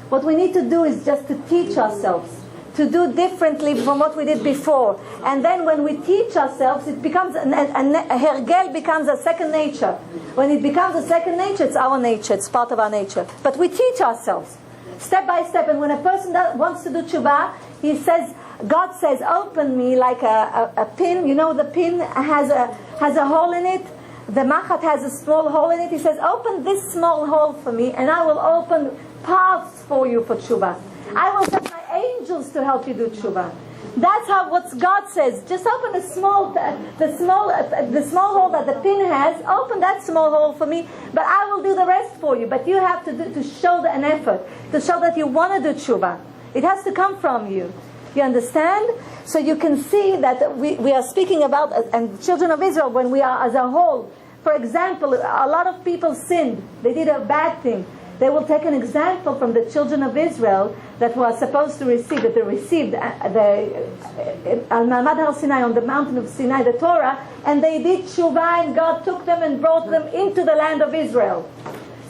What we need to do is just to teach ourselves, to do differently from what we did before. And then when we teach ourselves, it becomes, a hergel becomes a second nature. When it becomes a second nature, it's our nature, it's part of our nature. But we teach ourselves, step by step. And when a person wants to do tshuva, he says, God says, open me like a pin. You know, the pin has a hole in it. The machat has a small hole in it. He says, open this small hole for me, and I will open paths for you for tshuva. I will send my angels to help you do tshuva. That's what God says. Just open the small hole that the pin has. Open that small hole for me, but I will do the rest for you. But you have to show an effort, to show that you want to do tshuva. It has to come from you. You understand? So you can see that we are speaking about, and children of Israel, when we are as a whole. For example, a lot of people sinned. They did a bad thing. They will take an example from the children of Israel that were supposed to receive, that they received Al-Ma'amad Har Sinai, on the mountain of Sinai, the Torah, and they did tshuva, and God took them and brought them into the land of Israel.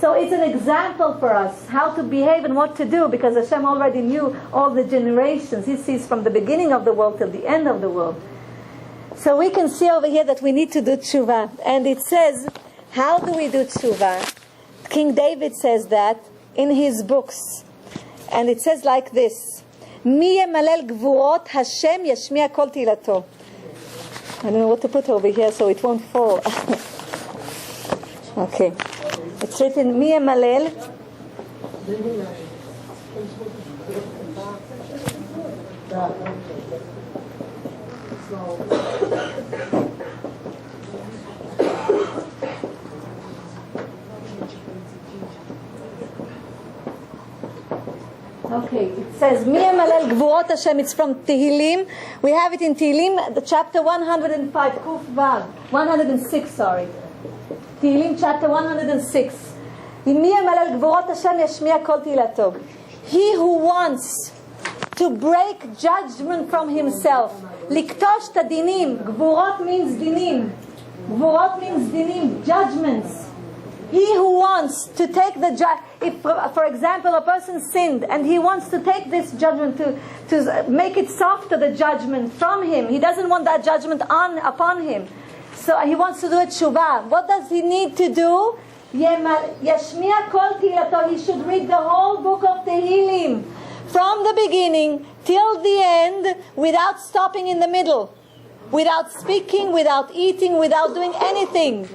So it's an example for us how to behave and what to do, because Hashem already knew all the generations. He sees from the beginning of the world till the end of the world. So we can see over here that we need to do tshuva. And it says, how do we do tshuva? King David says that in his books. And it says like this, Mi yemalel gvurot Hashem yashmiya kol tilato. I don't know what to put over here so it won't fall. Okay. It's written, Mi yemalel. Okay, it says, Mi yemalel gvurot Hashem. It's from Tehillim. We have it in Tehillim, the chapter 105, Kuf Vav, 106, sorry. Tehillim chapter 106. מי ימלל גבורות השם ישמיע כל תהילתו. He who wants to break judgment from himself. לקטוש את הדינים. גבורות means דינים. גבורות means דינים, judgments. He who wants to take the if, for example, a person sinned and he wants to take this judgment to make it softer, the judgment from him. He doesn't want that judgment upon him. So he wants to do a tshuva. What does he need to do? Yashmiya kol tilato. He should read the whole book of Tehillim from the beginning till the end without stopping in the middle, without speaking, without eating, without doing anything.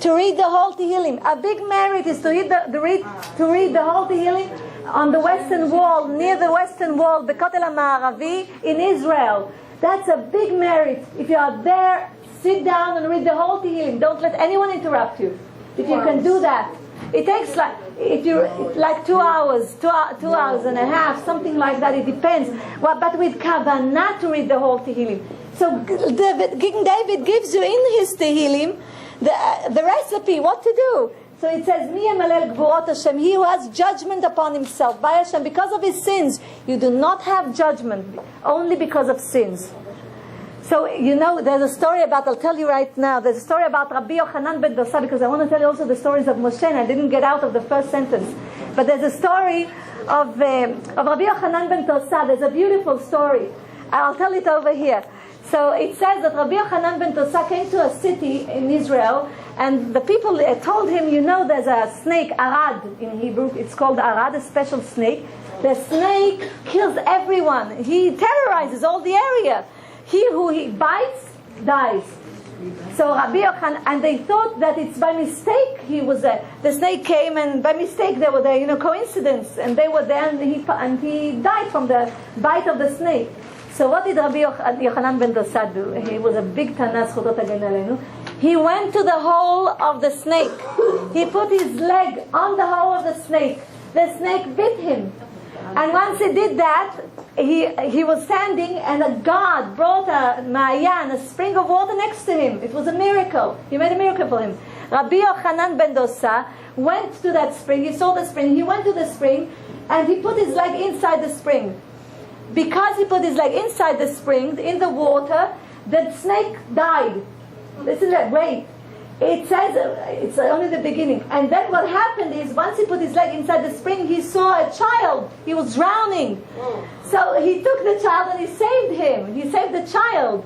To read the whole Tehillim. A big merit is to read the whole Tehillim on the western wall, near the western wall, the Kotel HaMa'aravi in Israel. That's a big merit. If you are there, sit down and read the whole Tehillim. Don't let anyone interrupt you. If you can do that. It takes like 2 hours, 2 hours and a half, something like that. It depends. Well, but with kavanah to read the whole Tehillim. So King David gives you in his Tehillim the recipe, what to do. So it says, Mi yamalel gvurot Hashem, he who has judgment upon himself by Hashem because of his sins. You do not have judgment only because of sins. So, you know, there's a story about, I'll tell you right now, there's a story about Rabbi Yochanan ben Dosa, because I want to tell you also the stories of Moshe, and I didn't get out of the first sentence. But there's a story of Rabbi Yochanan ben Dosa. There's a beautiful story. I'll tell it over here. So it says that Rabbi Yochanan ben Dosa came to a city in Israel, and the people told him, you know, there's a snake, arad in Hebrew, it's called arad, a special snake. The snake kills everyone. He terrorizes all the area. He who he bites, dies. So Rabbi Yochanan, and they thought that it's by mistake the snake came, and by mistake they were there, coincidence, and they were there, and he died from the bite of the snake. So what did Rabbi Yochanan ben Dosa do? He was a big Tanas Chotot Hagen Aleinu. He went to the hole of the snake. He put his leg on the hole of the snake. The snake bit him. And once he did that, he was standing, and a god brought a ma'ayan, a spring of water next to him. It was a miracle. He made a miracle for him. Rabbi Yochanan ben Dosa went to that spring. He saw the spring. He went to the spring, and he put his leg inside the spring. Because he put his leg inside the spring, in the water, the snake died. Listen to that, wait. It says, it's only the beginning. And then what happened is, once he put his leg inside the spring, he saw a child. He was drowning. So he took the child and he saved him. He saved the child.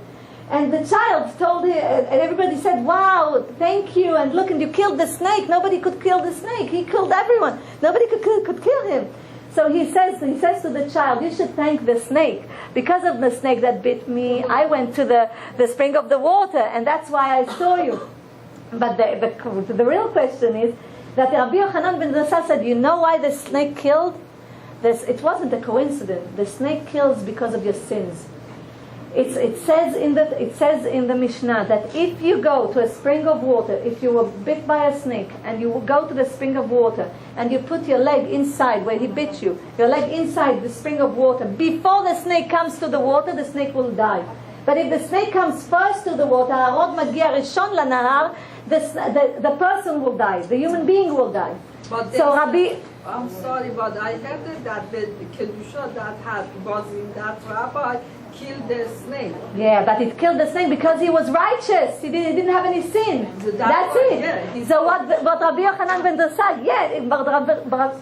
And the child told him, and everybody said, wow, thank you. And look, and you killed the snake. Nobody could kill the snake. He killed everyone. Nobody could kill him. So he says to the child, you should thank the snake. Because of the snake that bit me, I went to the spring of the water, and that's why I saw you. But the real question is that Rabbi Yochanan ben Dosa said, you know why the snake killed? It wasn't a coincidence. The snake kills because of your sins. It says in the Mishnah that if you go to a spring of water, if you were bit by a snake, and you go to the spring of water, and you put your leg inside where he bit you, your leg inside the spring of water, before the snake comes to the water, the snake will die. But if the snake comes first to the water, the person will die, the human being will die. But so Rabbi, I'm sorry, but I heard that the Kedusha was in that rabbi killed the snake. Yeah, but it killed the snake because he was righteous. He didn't have any sin. That's it. Yeah, so what Rabbi Yochanan ben Dosa,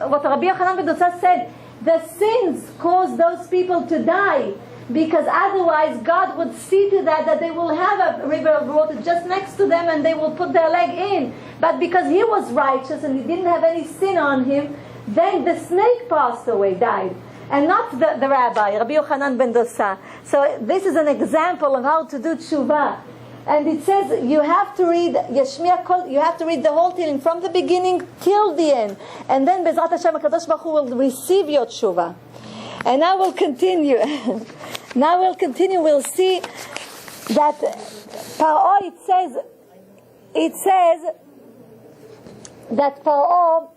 what Rabbi Yochanan ben Dosa said, the sins caused those people to die. Because otherwise God would see to that they will have a river of water just next to them, and they will put their leg in. But because he was righteous and he didn't have any sin on him, then the snake passed away, died. And not the rabbi, Rabbi Yochanan ben Dosa. So this is an example of how to do tshuva. And it says you have to read Yashmiya Kol, you have to read the whole Tehillim from the beginning till the end. And then Bezrat Hashem HaKadosh Baruch Hu will receive your tshuva. And now we'll continue. We'll see that Paro, it says that Paro,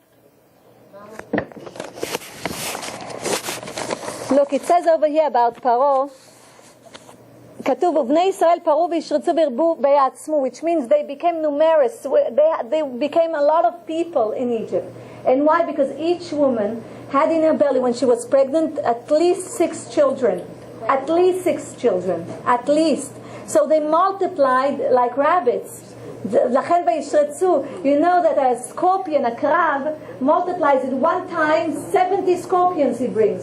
look, it says over here about Paro, כתוב, ובני ישראל פרו וישרצו ברבו ויעצמו, which means they became numerous. They became a lot of people in Egypt. And why? Because each woman had in her belly, when she was pregnant, at least 6 children. At least 6 children. At least. So they multiplied like rabbits. לכן וישרצו. You know that a scorpion, a crab, multiplies it one time, 70 scorpions he brings.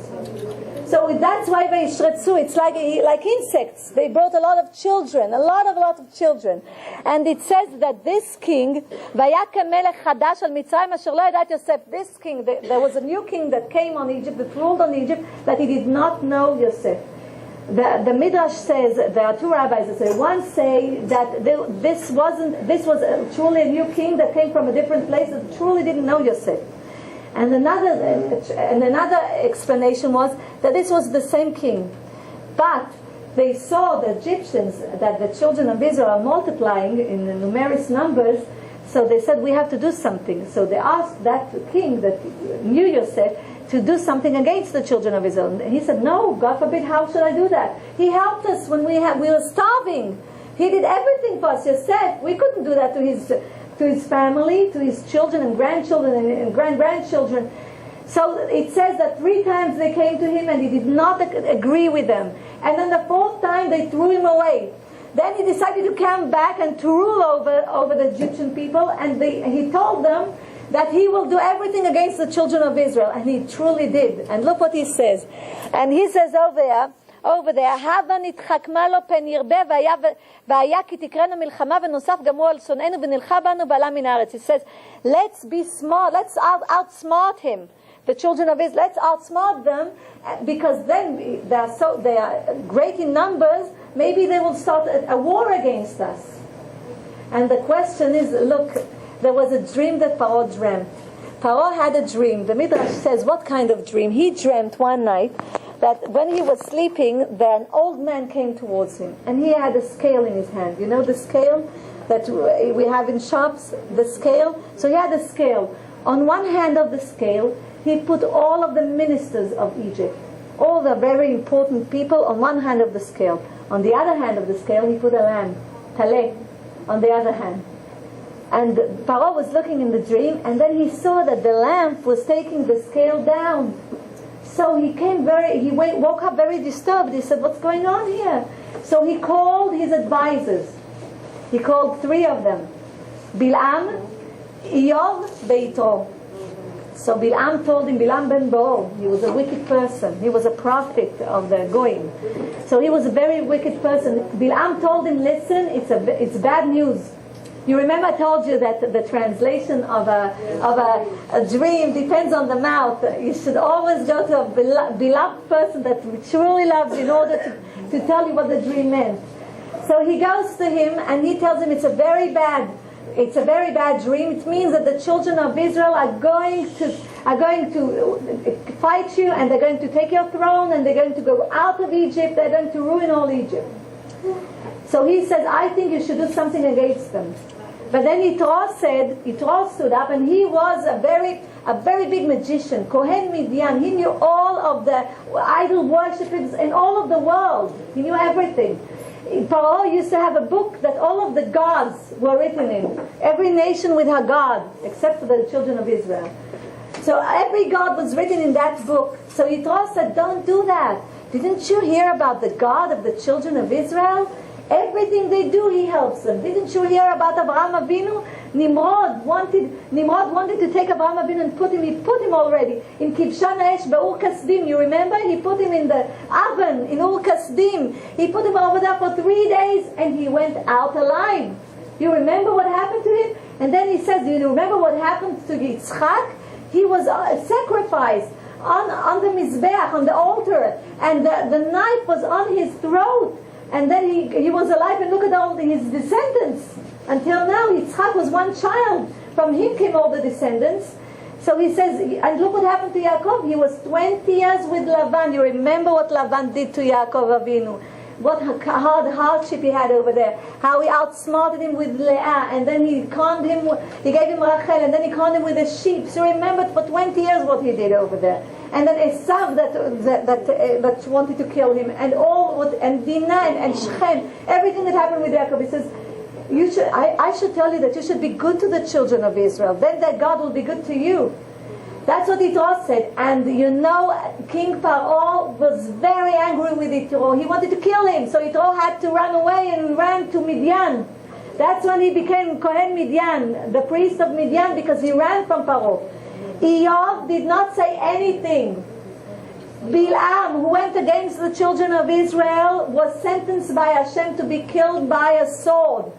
So that's why וישרצו. It's like insects. They brought a lot of children, a lot of children. And it says that this king, ויקם מלך חדש על מצרים אשר לא ידע את יוסף. This king, there was a new king that came on Egypt, that ruled on Egypt, that he did not know Yosef. The Midrash says, there are 2 rabbis that say, one say that this was truly a new king that came from a different place that truly didn't know Yosef. And another explanation was that this was the same king. But they saw the Egyptians, that the children of Israel are multiplying in numerous numbers, so they said, we have to do something. So they asked that king that knew Yosef to do something against the children of Israel. And he said, no, God forbid, how should I do that? He helped us when we were starving. He did everything for us. Yosef, we couldn't do that to his family, to his children and grandchildren and grandchildren. So it says that 3 times they came to him and he did not agree with them. And then the 4th time they threw him away. Then he decided to come back and to rule over the Egyptian people, and he told them that he will do everything against the children of Israel, and he truly did. And look what he says. And he says over there, הבה נתחכמה לו פן ירבה והיה כי תקרנו מלחמה ונוסף גמרו על שונאינו ונלכה בנו בעלה מן הארץ. He says, let's be smart, let's outsmart him. The children of Israel, let's outsmart them, because then they are great in numbers, maybe they will start a war against us. And the question is, look, there was a dream that Paro dreamt. Paro had a dream. The Midrash says, what kind of dream? He dreamt one night that when he was sleeping, an old man came towards him, and he had a scale in his hand. You know the scale that we have in shops, the scale? So he had a scale. On one hand of the scale, he put all of the ministers of Egypt, all the very important people on one hand of the scale. On the other hand of the scale, he put a lamb, Taleh, on the other hand. And Paro was looking in the dream, and then he saw that the lamp was taking the scale down. So he woke up very disturbed. He said, what's going on here? So he called his advisors. He called 3 of them. Bilam, Iyov, Beitro. So Bilam told him, Bilam ben Bo, he was a wicked person. He was a prophet of the Goyim. So he was a very wicked person. Bilam told him, listen, it's bad news. You remember I told you that the translation of a dream depends on the mouth. You should always go to a beloved person that truly loves you in order to tell you what the dream meant. So he goes to him and he tells him it's a very bad dream. It means that the children of Israel are going to fight you, and they're going to take your throne, and they're going to go out of Egypt. They're going to ruin all Egypt. So he says, I think you should do something against them. But then Yitro stood up, and he was a very big magician, Kohen Midian. He knew all of the idol worshippers in all of the world. He knew everything. Paro used to have a book that all of the gods were written in. Every nation with her god, except for the children of Israel. So every god was written in that book. So Yitro said, don't do that. Didn't you hear about the God of the children of Israel? Everything they do, he helps them. Didn't you hear about Abraham Avinu? Nimrod wanted to take Abraham Avinu and he put him already in Kibshan Ha'esh Ba'ur Kasdim. You remember? He put him in the oven in Ur Kasdim. He put him over there for 3 days, and he went out alive. You remember what happened to him? And then he says, do you remember what happened to Yitzchak? He was sacrificed on the Mizbeach, on the altar, and the knife was on his throat. And then he was alive, and look at all his descendants. Until now, Yitzchak was one child. From him came all the descendants. So he says, and look what happened to Yaakov. He was 20 years with Lavan. You remember what Lavan did to Yaakov Avinu. What hardship he had over there. How he outsmarted him with Leah. And then he conned him, he gave him Rachel. And then he conned him with the sheep. So remember for 20 years what he did over there. and then Esav that wanted to kill him, and Dinah and Shechem, everything that happened with Yaakov. He says, I should tell you that you should be good to the children of Israel. Then that God will be good to you. That's what Yitro said. And King Paro was very angry with Yitro. He wanted to kill him. So Yitro had to run away and ran to Midian. That's when he became Kohen Midian, the priest of Midian, because he ran from Paro. Eob did not say anything. Bilam, who went against the children of Israel, was sentenced by Hashem to be killed by a sword.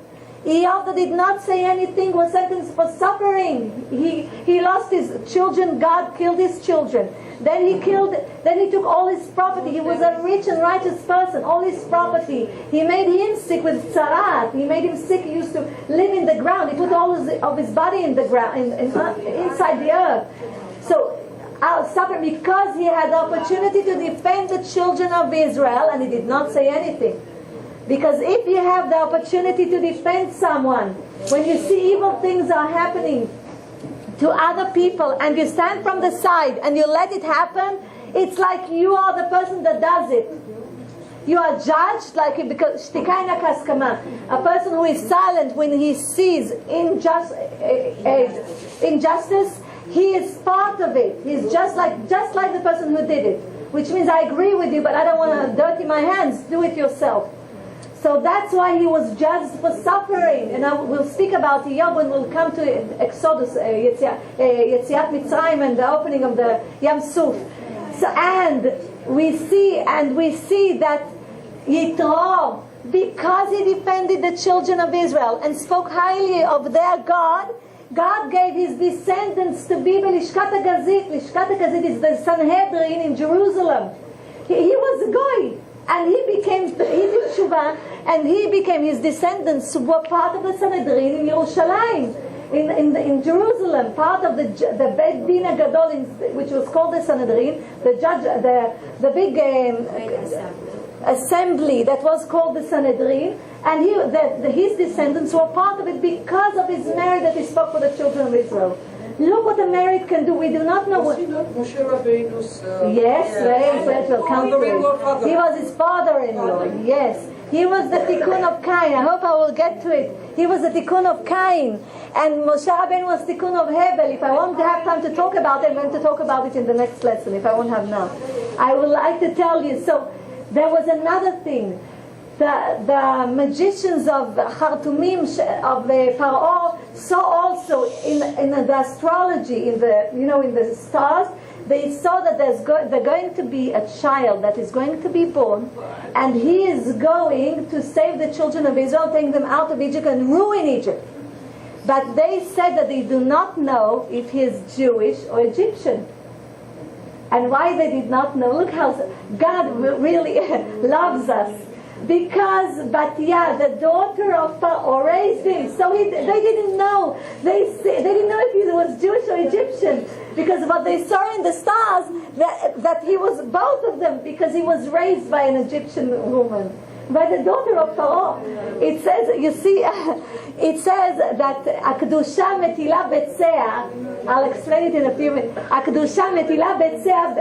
Eob that did not say anything was sentenced for suffering. He lost his children. God killed his children. Then he took all his property. He was a rich and righteous person. All his property. He made him sick with tzarat. He made him sick. He used to live in the ground. He put all of his body in the ground, inside the earth. So suffering because he had the opportunity to defend the children of Israel, and he did not say anything. Because if you have the opportunity to defend someone, when you see evil things are happening to other people, and you stand from the side and you let it happen, it's like you are the person that does it. You are judged because shtikayna kaskama, a person who is silent when he sees injustice, he is part of it. He's just like the person who did it, which means I agree with you, but I don't want to dirty my hands. Do it yourself. So that's why he was judged for suffering. And we'll speak about Eob when we'll come to Exodus, Yetziat Mitzrayim, and the opening of the Yam Suf. So, and we see that Yitro, because he defended the children of Israel and spoke highly of their God, God gave his descendants to be Lishkat HaGazit. Lishkat HaGazit is the Sanhedrin in Jerusalem. He was a goy. And he did Shuvah, and his descendants were part of the Sanhedrin in Yerushalayim, in Jerusalem, part of the Beit Din HaGadol, which was called the Sanhedrin, the big assembly that was called the Sanhedrin, and his descendants were part of it because of his merit that he spoke for the children of Israel. Look what a merit can do. We do not know what. Moshe Rabbeinu's. Yes, will come to it. He was his father-in-law. Yes, he was the Tikkun of Cain. I hope I will get to it. He was the Tikkun of Cain, and Moshe Rabbeinu was Tikkun of Hebel. If I won't have time to talk about it, I'm going to talk about it in the next lesson. If I won't have now, I would like to tell you. So there was another thing. The magicians of Khartoumim of Paro saw also in the astrology, in the stars, they saw that there's going to be a child that is going to be born, and he is going to save the children of Israel, take them out of Egypt and ruin Egypt. But they said that they do not know if he is Jewish or Egyptian. And why they did not know? Look how God really loves us. Because Batia, the daughter of Paro, raised him. So they didn't know. They didn't know if he was Jewish or Egyptian. Because what they saw in the stars, that he was both of them, because he was raised by an Egyptian woman. By the daughter of Paro. It says, you see, it says that Akdusha metila betzeah. I'll explain it in a few minutes. Akdusha metila betzeah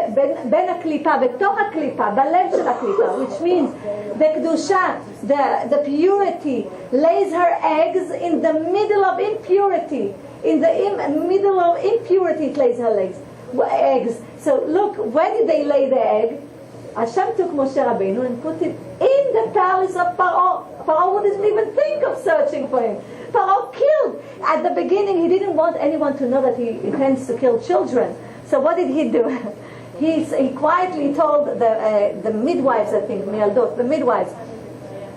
ben הקליפה, בתוך הקליפה, בלב של הקליפה, which means the Kedusha, the purity, lays her eggs in the middle of impurity. In the middle of impurity, it lays her eggs. So look, where did they lay the egg? Hashem took Moshe Rabbeinu and put it in the palace of Paro. Paro wouldn't even think of searching for him. Paro killed. At the beginning, he didn't want anyone to know that he intends to kill children. So what did he do? He quietly told the midwives, I think, the midwives.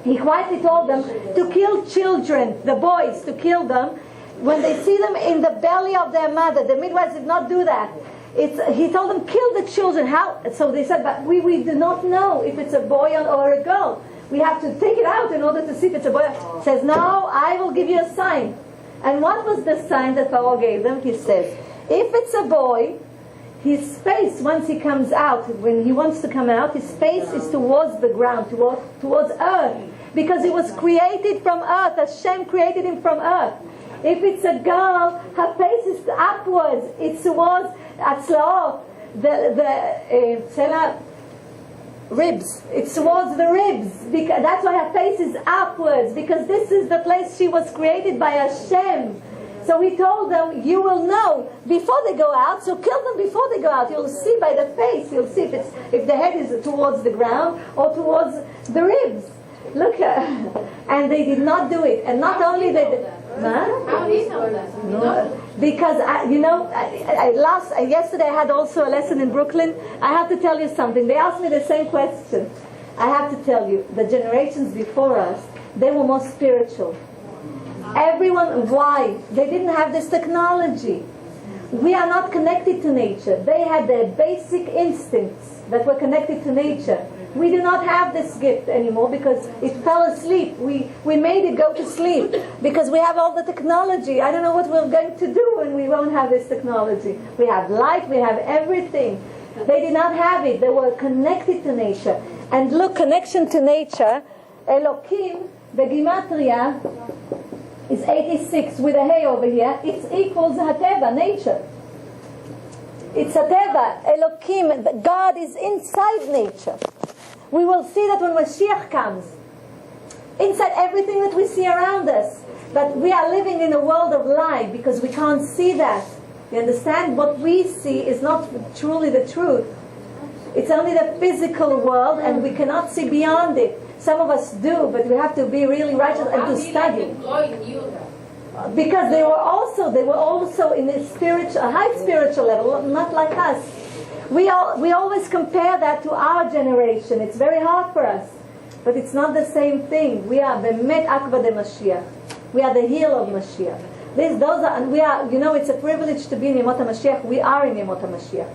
He quietly told them to kill children, the boys, to kill them when they see them in the belly of their mother. The midwives did not do that. He told them, kill the children. How? So they said, but we do not know if it's a boy or a girl. We have to take it out in order to see if it's a boy. He says, no, I will give you a sign. And what was the sign that Paro gave them? He says, if it's a boy, his face, once he comes out, when he wants to come out, his face is towards the ground, towards earth. Because he was created from earth. Hashem created him from earth. If it's a girl, her face is upwards. It's towards Atzlaot. Tzela ribs. It's towards the ribs. Because that's why her face is upwards, because this is the place she was created by Hashem. So he told them, you will know before they go out, so kill them before they go out. You'll see by the face, you'll see if the head is towards the ground or towards the ribs. Look, and they did not do it. And not only they did, How do you know that? no, because yesterday I had also a lesson in Brooklyn. I have to tell you something. They asked me the same question. I have to tell you, the generations before us, they were more spiritual. Everyone, why? They didn't have this technology. We are not connected to nature. They had their basic instincts that were connected to nature. We do not have this gift anymore because it fell asleep. We made it go to sleep because we have all the technology. I don't know what we're going to do when we won't have this technology. We have light, we have everything. They did not have it. They were connected to nature. And look, connection to nature, Elokim, the Gematria, is 86 with a hay over here. It equals Hateva, nature. It's Hateva, Elokim. God is inside nature. We will see that when Mashiach comes. Inside everything that we see around us. But we are living in a world of light because we can't see that. You understand? What we see is not truly the truth. It's only the physical world and we cannot see beyond it. Some of us do, but we have to be really righteous and to study. Because they were also in a high spiritual level, not like us. We always compare that to our generation. It's very hard for us, but it's not the same thing. We are Bemet Akva de Mashiach. We are the heel of Mashiach. It's a privilege to be in Yemot HaMashiach. We are in Yemot HaMashiach.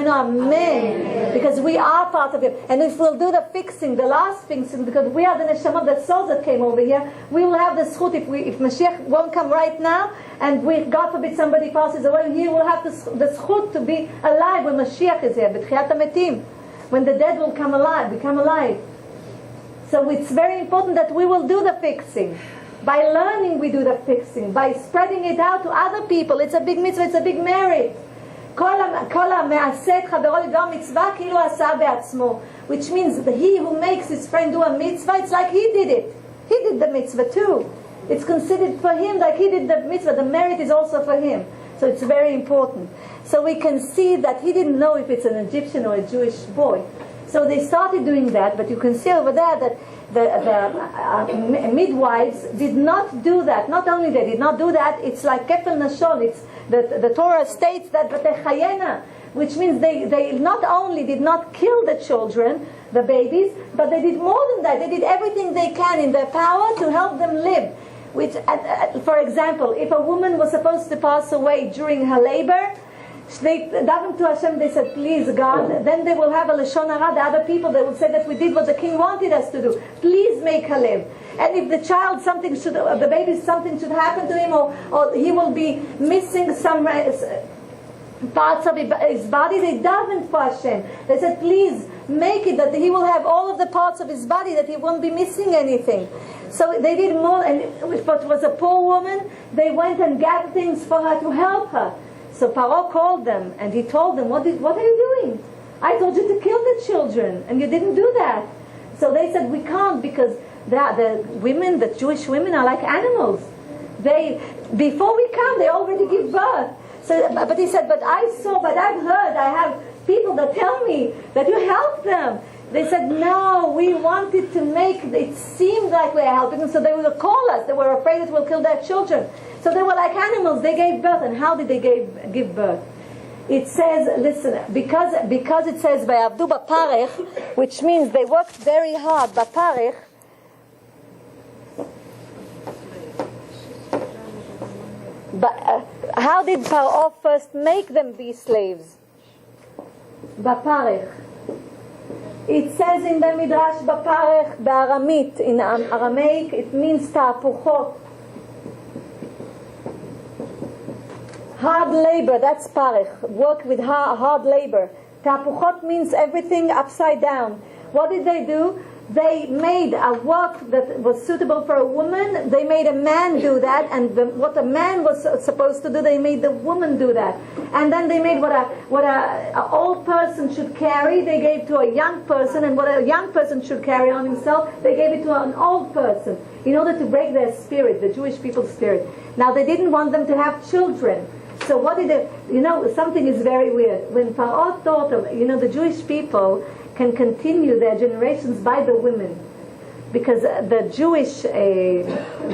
Amen. Because we are part of it. And if we'll do the fixing, the last fixing, because we are the Neshamot, the souls that came over here, we will have the schut. If Mashiach won't come right now, and God forbid somebody passes away, he will have the schut to be alive when Mashiach is here. B'tchiyat HaMetim. When the dead will become alive. So it's very important that we will do the fixing. By learning we do the fixing. By spreading it out to other people. It's a big mitzvah, it's a big merit. Which means that he who makes his friend do a mitzvah, it's like he did it. He did the mitzvah too. It's considered for him like he did the mitzvah. The merit is also for him. So it's very important. So we can see that he didn't know if it's an Egyptian or a Jewish boy. So they started doing that, but you can see over there that the midwives did not do that. Not only they did not do that, it's like kefel nashon. It's the Torah states that v'techayena, which means they not only did not kill the children, the babies, but they did more than that. They did everything they can in their power to help them live. Which, for example, if a woman was supposed to pass away during her labor, they davened to Hashem, they said, please God, then they will have a Lashon Hara, the other people, they will say that we did what the king wanted us to do. Please make her live. And if the child, the baby, something should happen to him, or he will be missing some parts of his body, they davened for Hashem. They said, please make it that he will have all of the parts of his body, that he won't be missing anything. So they did more, and if it was a poor woman, they went and gathered things for her to help her. So Paro called them and he told them, what are you doing? I told you to kill the children and you didn't do that. So they said, we can't, because the women, the Jewish women are like animals. Before we come, they already give birth. So, but he said, but I've heard, I have people that tell me that you help them. They said, no, we wanted to make it seem like we're helping them, so they will call us. They were afraid it will kill their children. So they were like animals. They gave birth. And how did they give birth? It says, listen, because it says Vayavdu Baparech, which means they worked very hard. Baparech. But how did Paro first make them be slaves? Baparech. It says in the Midrash Baparech, Ba'aramit, in Aramaic, it means Ta'apuchot. Hard labor, that's parech. Work with hard labor. Tapuchot means everything upside down. What did they do? They made a work that was suitable for a woman. They made a man do that, and what a man was supposed to do, they made the woman do that. And then they made what a old person should carry, they gave to a young person, and what a young person should carry on himself, they gave it to an old person, in order to break their spirit, the Jewish people's spirit. Now they didn't want them to have children. So what did they, something is very weird. When Paro thought of, the Jewish people can continue their generations by the women, because the Jewish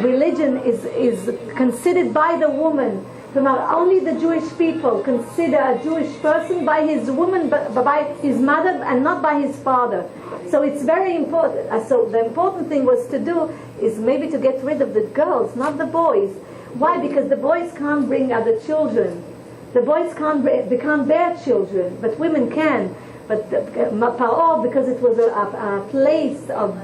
religion is considered by the woman. So not only the Jewish people consider a Jewish person by his woman, but by his mother, and not by his father. So it's very important. So the important thing was to do is maybe to get rid of the girls, not the boys. Why? Because the boys can't bring other children. The boys can't become their children, but women can. But Paro, because it was a place of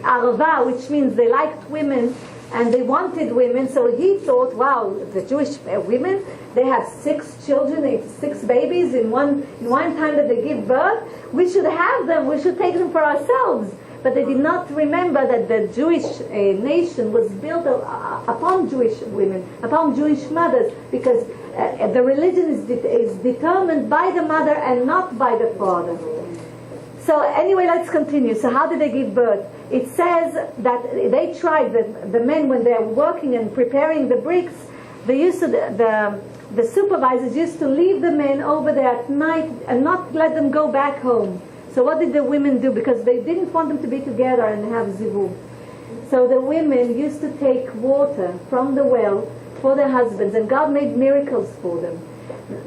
arava, which means they liked women and they wanted women, so he thought, wow, the Jewish women, they have 6 children, 6 babies in one time that they give birth. We should have them. We should take them for ourselves. But they did not remember that the Jewish nation was built upon Jewish women, upon Jewish mothers, because the religion is determined by the mother and not by the father. So anyway, let's continue. So how did they give birth? It says that they tried, the men, when they're working and preparing the bricks, they used to, the supervisors used to leave the men over there at night and not let them go back home. So what did the women do? Because they didn't want them to be together and have zivug. So the women used to take water from the well for their husbands, and God made miracles for them.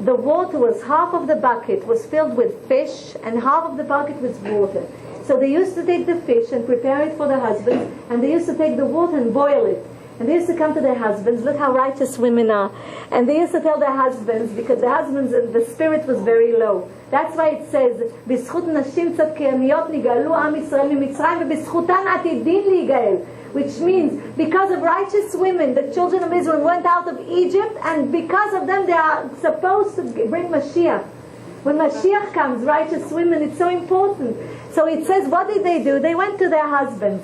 The water was, half of the bucket was filled with fish and half of the bucket was water. So they used to take the fish and prepare it for their husbands, and they used to take the water and boil it. And they used to come to their husbands, look how righteous women are. And they used to tell their husbands, because the husbands, the spirit was very low. That's why it says, בזכות נשים צדקניות נגאלו עם ישראל ממצרים ובזכותן עתידין להיגאל. Which means, because of righteous women, the children of Israel went out of Egypt, and because of them they are supposed to bring Mashiach. When Mashiach comes, righteous women, it's so important. So it says, what did they do? They went to their husbands.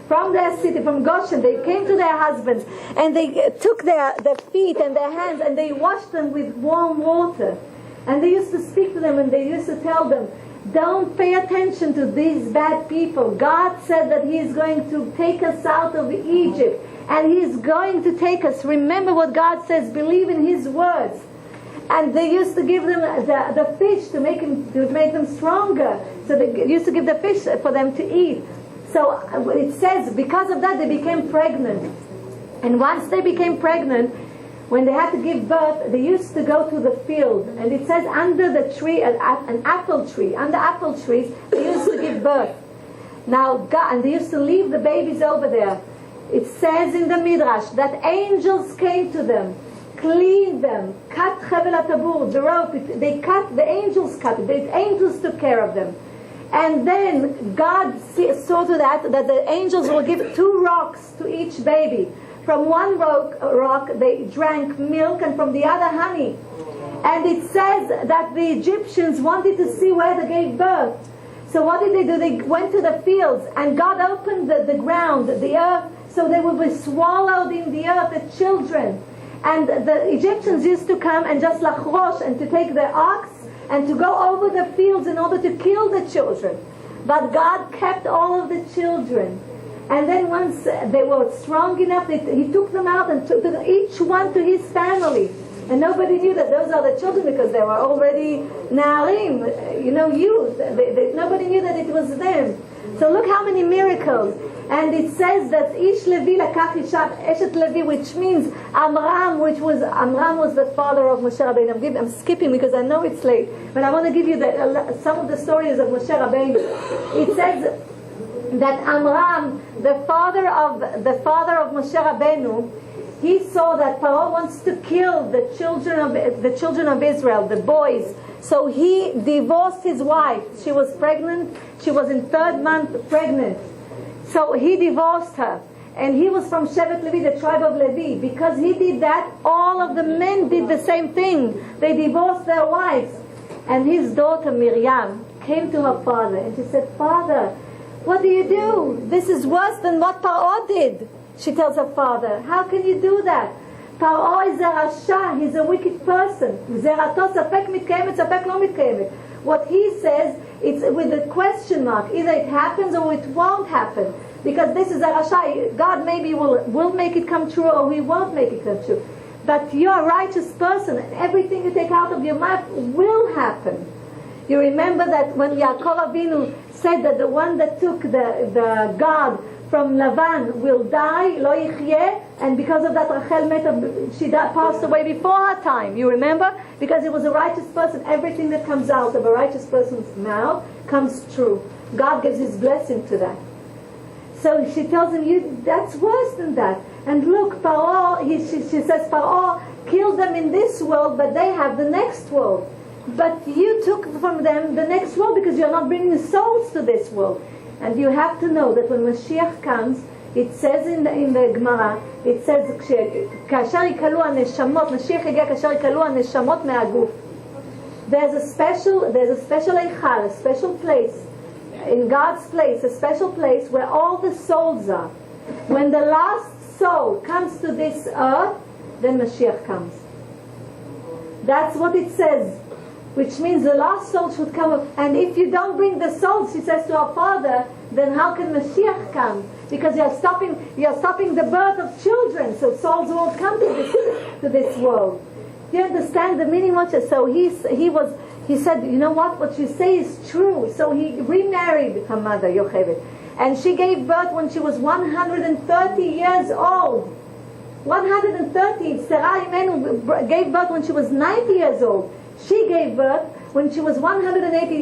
From their city, from Goshen, they came to their husbands, and they took their feet and their hands, and they washed them with warm water. And they used to speak to them, and they used to tell them, don't pay attention to these bad people. God said that He is going to take us out of Egypt, and He is going to take us. Remember what God says. Believe in His words. And they used to give them the fish to make them stronger. So they used to give the fish for them to eat. So it says, because of that, they became pregnant. And once they became pregnant, when they had to give birth, they used to go to the field. And it says, under the tree, an apple tree, under apple trees, they used to give birth. Now, God, and they used to leave the babies over there. It says in the Midrash that angels came to them, cleaned them, cut chevel hatabur, the rope. The angels cut it. The angels took care of them. And then God saw to that the angels will give 2 rocks to each baby. From one rock they drank milk, and from the other honey. And it says that the Egyptians wanted to see where they gave birth. So what did they do? They went to the fields, and God opened the ground, the earth, so they would be swallowed in the earth, the children. And the Egyptians used to come and just lachrosh, and to take their ox and to go over the fields in order to kill the children. But God kept all of the children. And then once they were strong enough, He took them out and took each one to his family. And nobody knew that those are the children, because they were already na'arim, youth. Nobody knew that it was them. So look how many miracles. And it says that Ish Levi lakach isha eshet Levi, which means Amram was the father of Moshe Rabbeinu. I'm skipping because I know it's late, but I want to give you some of the stories of Moshe Rabbeinu. It says that Amram, the father of Moshe Rabbeinu, he saw that Paro wants to kill the children of Israel, the boys. So he divorced his wife. She was pregnant. She was in 3rd month pregnant. So he divorced her. And he was from Shevet Levi, the tribe of Levi. Because he did that, all of the men did the same thing. They divorced their wives. And his daughter Miriam came to her father, and she said, Father, What do you do? This is worse than what Paro did. She tells her father, how can you do that? Paro is a rasha, he's a wicked person. Zerato sapek mitkayemet, sapek lo mitkayemet. What he says, it's with a question mark. Either it happens or it won't happen. Because this is a rasha. God maybe will make it come true or he won't make it come true. But you're a righteous person. And everything you take out of your mouth will happen. You remember that when Yaakov Avinu said that the one that took the God from Lavan will die, lo yichyeh, and because of that Rachel passed away before her time. You remember? Because he was a righteous person. Everything that comes out of a righteous person's mouth comes true. God gives his blessing to that. So she tells him, that's worse than that. And look, Paro, she says, Paro killed them in this world, but they have the next world. But you took from them the next world because you're not bringing souls to this world. And you have to know that when Mashiach comes, it says in the Gemara, it says, כאשר יקלו הנשמות, משיח יגיע כאשר יקלו הנשמות מהגוף. There's a special eichal, a special place, in God's place, a special place where all the souls are. When the last soul comes to this earth, then Mashiach comes. That's what it says. Which means the last soul should come up. And if you don't bring the souls, she says to her father, then how can Mashiach come? Because you're stopping the birth of children, so souls won't come to this world. Do you understand the meaning? So he said, you know what you say is true. So he remarried her mother, Yocheved. And she gave birth when she was 130 years old. 130. Sarah Imenu gave birth when she was 90 years old. She gave birth when she was 130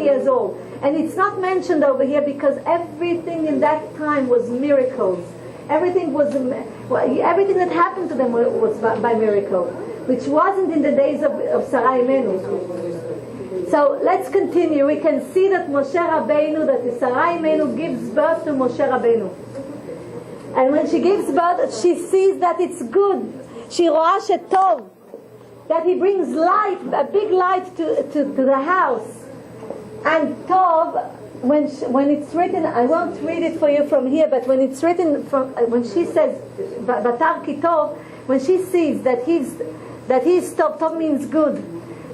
years old. And it's not mentioned over here because everything in that time was miracles. Everything that happened to them was by miracle, which wasn't in the days of Sarah Imenu. So let's continue. We can see that Moshe Rabbeinu, that Sarah Imenu gives birth to Moshe Rabbeinu. And when she gives birth, she sees that it's good. She ro'a shetov, that he brings light, a big light to the house. And Tov, when it's written, I won't read it for you from here, but when it's written, when she says, Batar ki Tov, when she sees that he's Tov, Tov means good.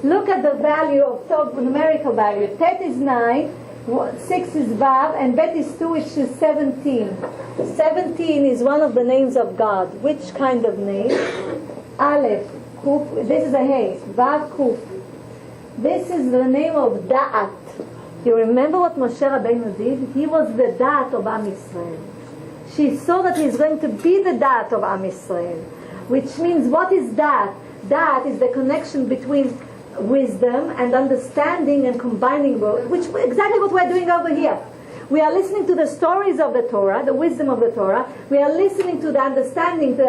Look at the value of Tov, numerical value. Tet is 9, 6 is Vav, and Bet is 2, which is 17. 17 is one of the names of God. Which kind of name? Aleph. Kuf, this is a Hey. Vav Kuf. This is the name of Da'at. You remember what Moshe Rabbeinu did? He was the Da'at of Am Yisrael. She saw that he's going to be the Da'at of Am Yisrael. Which means, what is Da'at? Da'at is the connection between wisdom and understanding and combining both, which exactly what we're doing over here. We are listening to the stories of the Torah, the wisdom of the Torah. We are listening to the understanding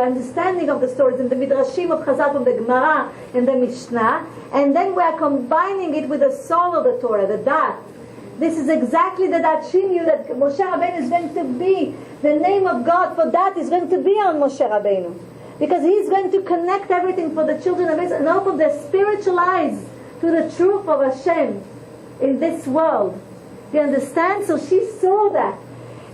of the stories in the Midrashim of Chazal, from the Gemara and the Mishnah, and then we are combining it with the soul of the Torah, the Dat. This is exactly the Dat. She knew that Moshe Rabbeinu is going to be, the name of God for Dat is going to be on Moshe Rabbeinu. Because he's going to connect everything for the children of Israel and open their spiritual eyes to the truth of Hashem in this world. You understand? So she saw that.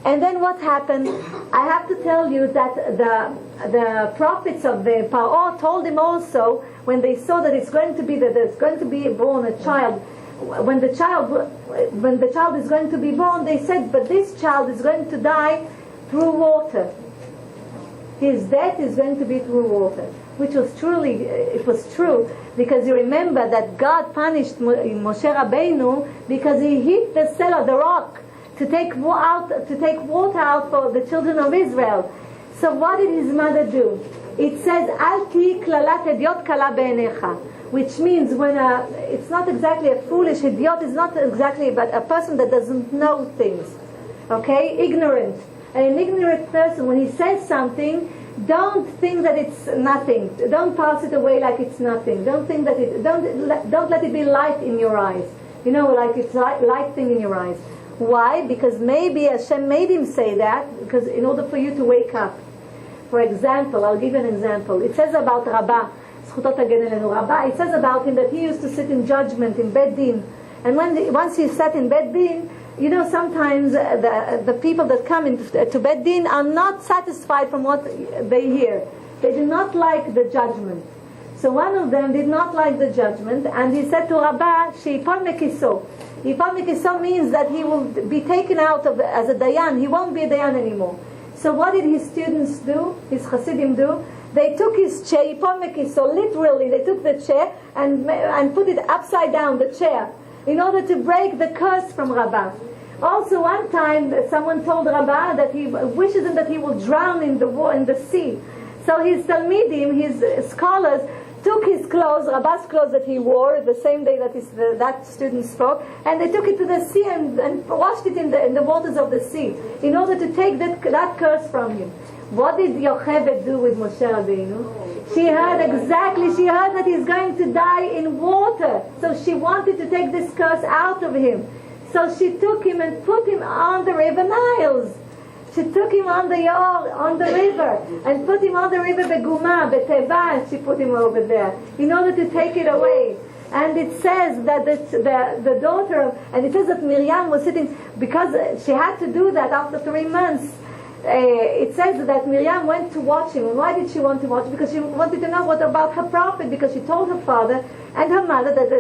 And then what happened? I have to tell you that the prophets of the Paro told him also, when they saw that there's going to be born a child, when the child is going to be born, they said, but this child is going to die through water. His death is going to be through water. Which was it was true, because you remember that God punished Moshe Rabbeinu because he hit the cellar, the rock, to take water out for the children of Israel. So what did his mother do? It says, Al ti klalat idiot kala be'enecha, which means it's not exactly a foolish idiot, is not exactly, but a person that doesn't know things. Okay, ignorant. An ignorant person, when he says something, don't think that it's nothing. Don't pass it away like it's nothing. Don't think that don't let it be light in your eyes. You know, like it's light thing in your eyes. Why? Because maybe Hashem made him say that because in order for you to wake up. For example, I'll give you an example. It says about Rabbah, it says about him that he used to sit in judgment in Beit Din. And once he sat in Beit Din, you know, sometimes the people that come to Bet Din are not satisfied from what they hear. They do not like the judgment. So one of them did not like the judgment, and he said to Rabbah, Sheipol Mekiso. Sheipol Mekiso means that he will be taken out of as a Dayan. He won't be a Dayan anymore. So what did his students do, his Hasidim do? They took his chair, Sheipol Mekiso, literally, they took the chair and put it upside down, the chair, in order to break the curse from Rabbah. Also, one time, someone told Rabbah that he wishes him that he will drown in the sea. So his Talmidim, his scholars, took his clothes, Rabbah's clothes that he wore the same day that that student spoke, and they took it to the sea and washed it in the waters of the sea, in order to take that curse from him. What did Yocheved do with Moshe Rabbeinu? She heard that he's going to die in water. So she wanted to take this curse out of him. So she took him and put him on the river Niles. She took him on the river, and put him on the river Beguma, Beteva, and she put him over there, in order to take it away. And it says that the daughter, and it says that Miriam was sitting, because she had to do that after 3 months. It says that Miriam went to watch him. And why did she want to watch him? Because she wanted to know what about her prophet, because she told her father and her mother that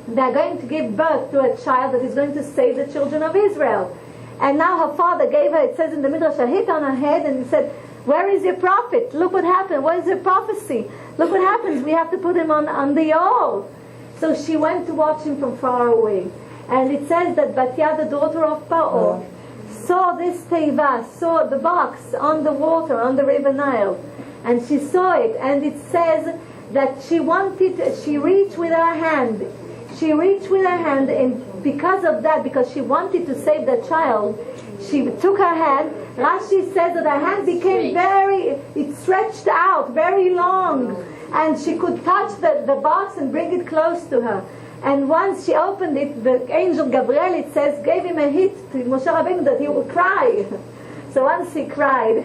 they're going to give birth to a child that is going to save the children of Israel. And now her father gave her, it says in the Midrash, a hit on her head, and he said, where is your prophet? Look what happened. What is your prophecy? Look what happens. We have to put him on the Yol. So she went to watch him from far away. And it says that Batya, the daughter of Paro, saw this teiva, saw the box on the water, on the river Nile. And she saw it, and it says that she reached with her hand. She reached with her hand, and because of that, because she wanted to save the child, she took her hand. Rashi says that her hand became it stretched out very long, and she could touch the box and bring it close to her. And once she opened it, the angel Gabriel, it says, gave him a hit to Moshe Rabbeinu that he would cry. So once he cried,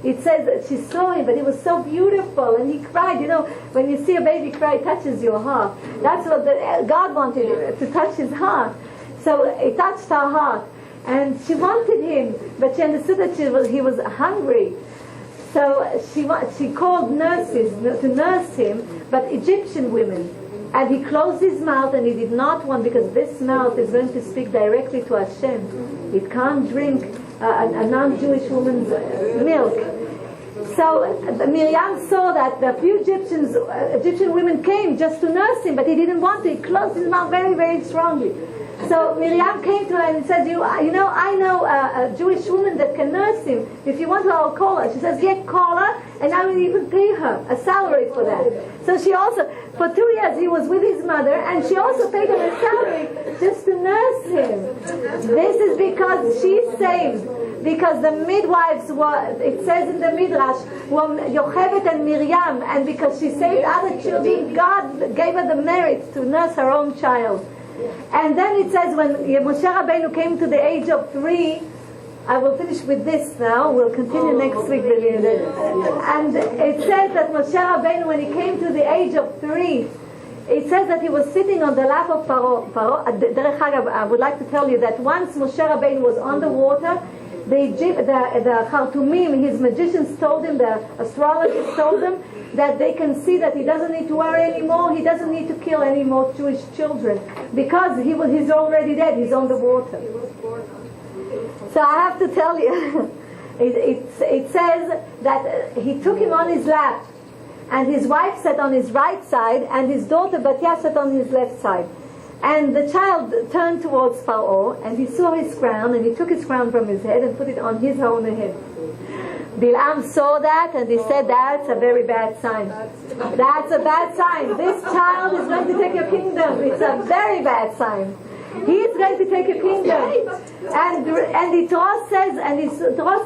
it says that she saw him, but he was so beautiful, and he cried. You know, when you see a baby cry, it touches your heart. That's what God wanted to touch his heart. So it touched her heart, and she wanted him, but she understood that he was hungry. So she called nurses to nurse him, but Egyptian women. And he closed his mouth, and he did not want, because this mouth is going to speak directly to Hashem. It can't drink a non-Jewish woman's milk. So Miriam saw that the few Egyptian women came just to nurse him, but he didn't want to. He closed his mouth very, very strongly. So Miriam came to her and said, I know a Jewish woman that can nurse him. If you want her, I'll call her. She says, yeah, call her, and I will even pay her a salary for that. So she also, for 2 years, he was with his mother, and she also paid him a salary just to nurse him. This is because she saved. Because the midwives were, it says in the Midrash, were Yocheved and Miriam, and because she saved other children, God gave her the merit to nurse her own child. And then it says when Moshe Rabbeinu came to the age of 3, I will finish with this now, we'll continue next week. And it says that Moshe Rabbeinu, when he came to the age of 3, it says that he was sitting on the lap of Paro. Derech Hagav, I would like to tell you that once Moshe Rabbeinu was on the water, the Khartoumim, his magicians told him, the astrologers told him, that they can see that he doesn't need to worry anymore, he doesn't need to kill any more Jewish children, because he's already dead, he's on the water. So I have to tell you, it says that he took him on his lap, and his wife sat on his right side, and his daughter Batya sat on his left side. And the child turned towards Pharaoh, and he saw his crown, and he took his crown from his head and put it on his own head. Bilam saw that, and he said, that's a very bad sign. That's a bad sign. This child is going to take your kingdom. It's a very bad sign. He is going to take your kingdom. And Yitro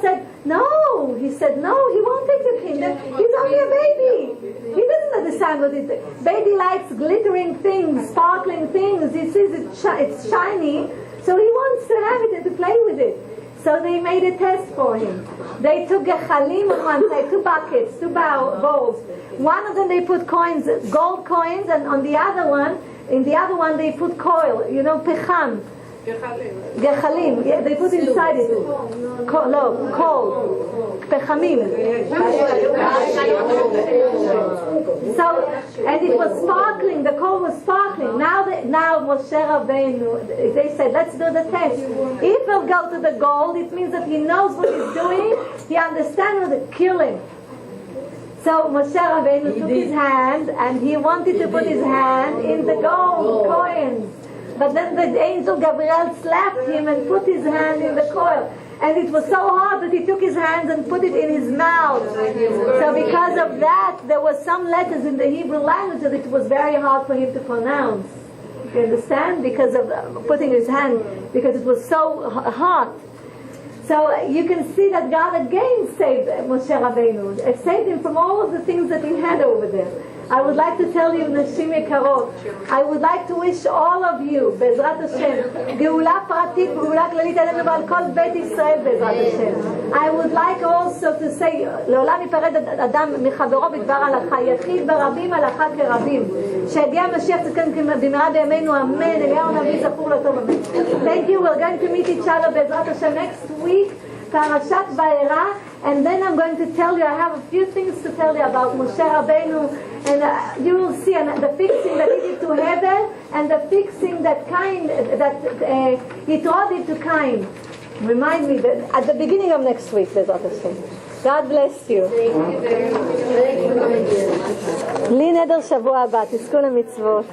said, no. He said, no, he won't take your kingdom. He's only a baby. He doesn't understand what it is. Baby likes glittering things, sparkling things. He sees it's shiny, so he wants to have it and to play with it. So they made a test for him. They took gechalim on one side, 2 buckets, 2 bowls. One of them they put coins, gold coins, and on the other one, in the other one they put coal, pecham, Gechalim. Yeah, they put inside it. Coal. Pechamim. So, and it was sparkling. The coal was sparkling. Now Moshe Rabbeinu, they said, let's do the test. If he'll go to the gold, it means that he knows what he's doing. He understands how to kill him. So Moshe Rabbeinu took his hand and he wanted to put his hand in the gold coins. But then the angel Gabriel slapped him and put his hand in the coil. And it was so hard that he took his hands and put it in his mouth. So because of that, there were some letters in the Hebrew language that it was very hard for him to pronounce. You understand? Because of putting his hand, because it was so hot. So you can see that God again saved Moshe Rabbeinu. It saved him from all of the things that he had over there. I would like to tell you, Nashim Yekarot, I would like to wish all of you, Bezrat Hashem, Geula Pratit, Geula Klalit Alenu B'al Kol Beit Yisrael, Bezrat Hashem. I would like also to say, לעולם ייפרד אדם מחברו בדבר הלכה, יחיד ברבים הלכה כרבים. שיגיע המשיח צדקנו במהרה בימינו, אמן, אליהו הנביא זכור לטוב, אמן. Thank you, we're going to meet each other, Bezrat Hashem, next week, Parashat Vayera, and then I'm going to tell you, I have a few things to tell you about Moshe Rabbeinu, and you will see the fixing that he did to Hevel, and the fixing that Yitro did to Cain. Remind me that at the beginning of next week, Bezrat Hashem. God bless you. לי נדר שבוע הבא, תזכו למצוות.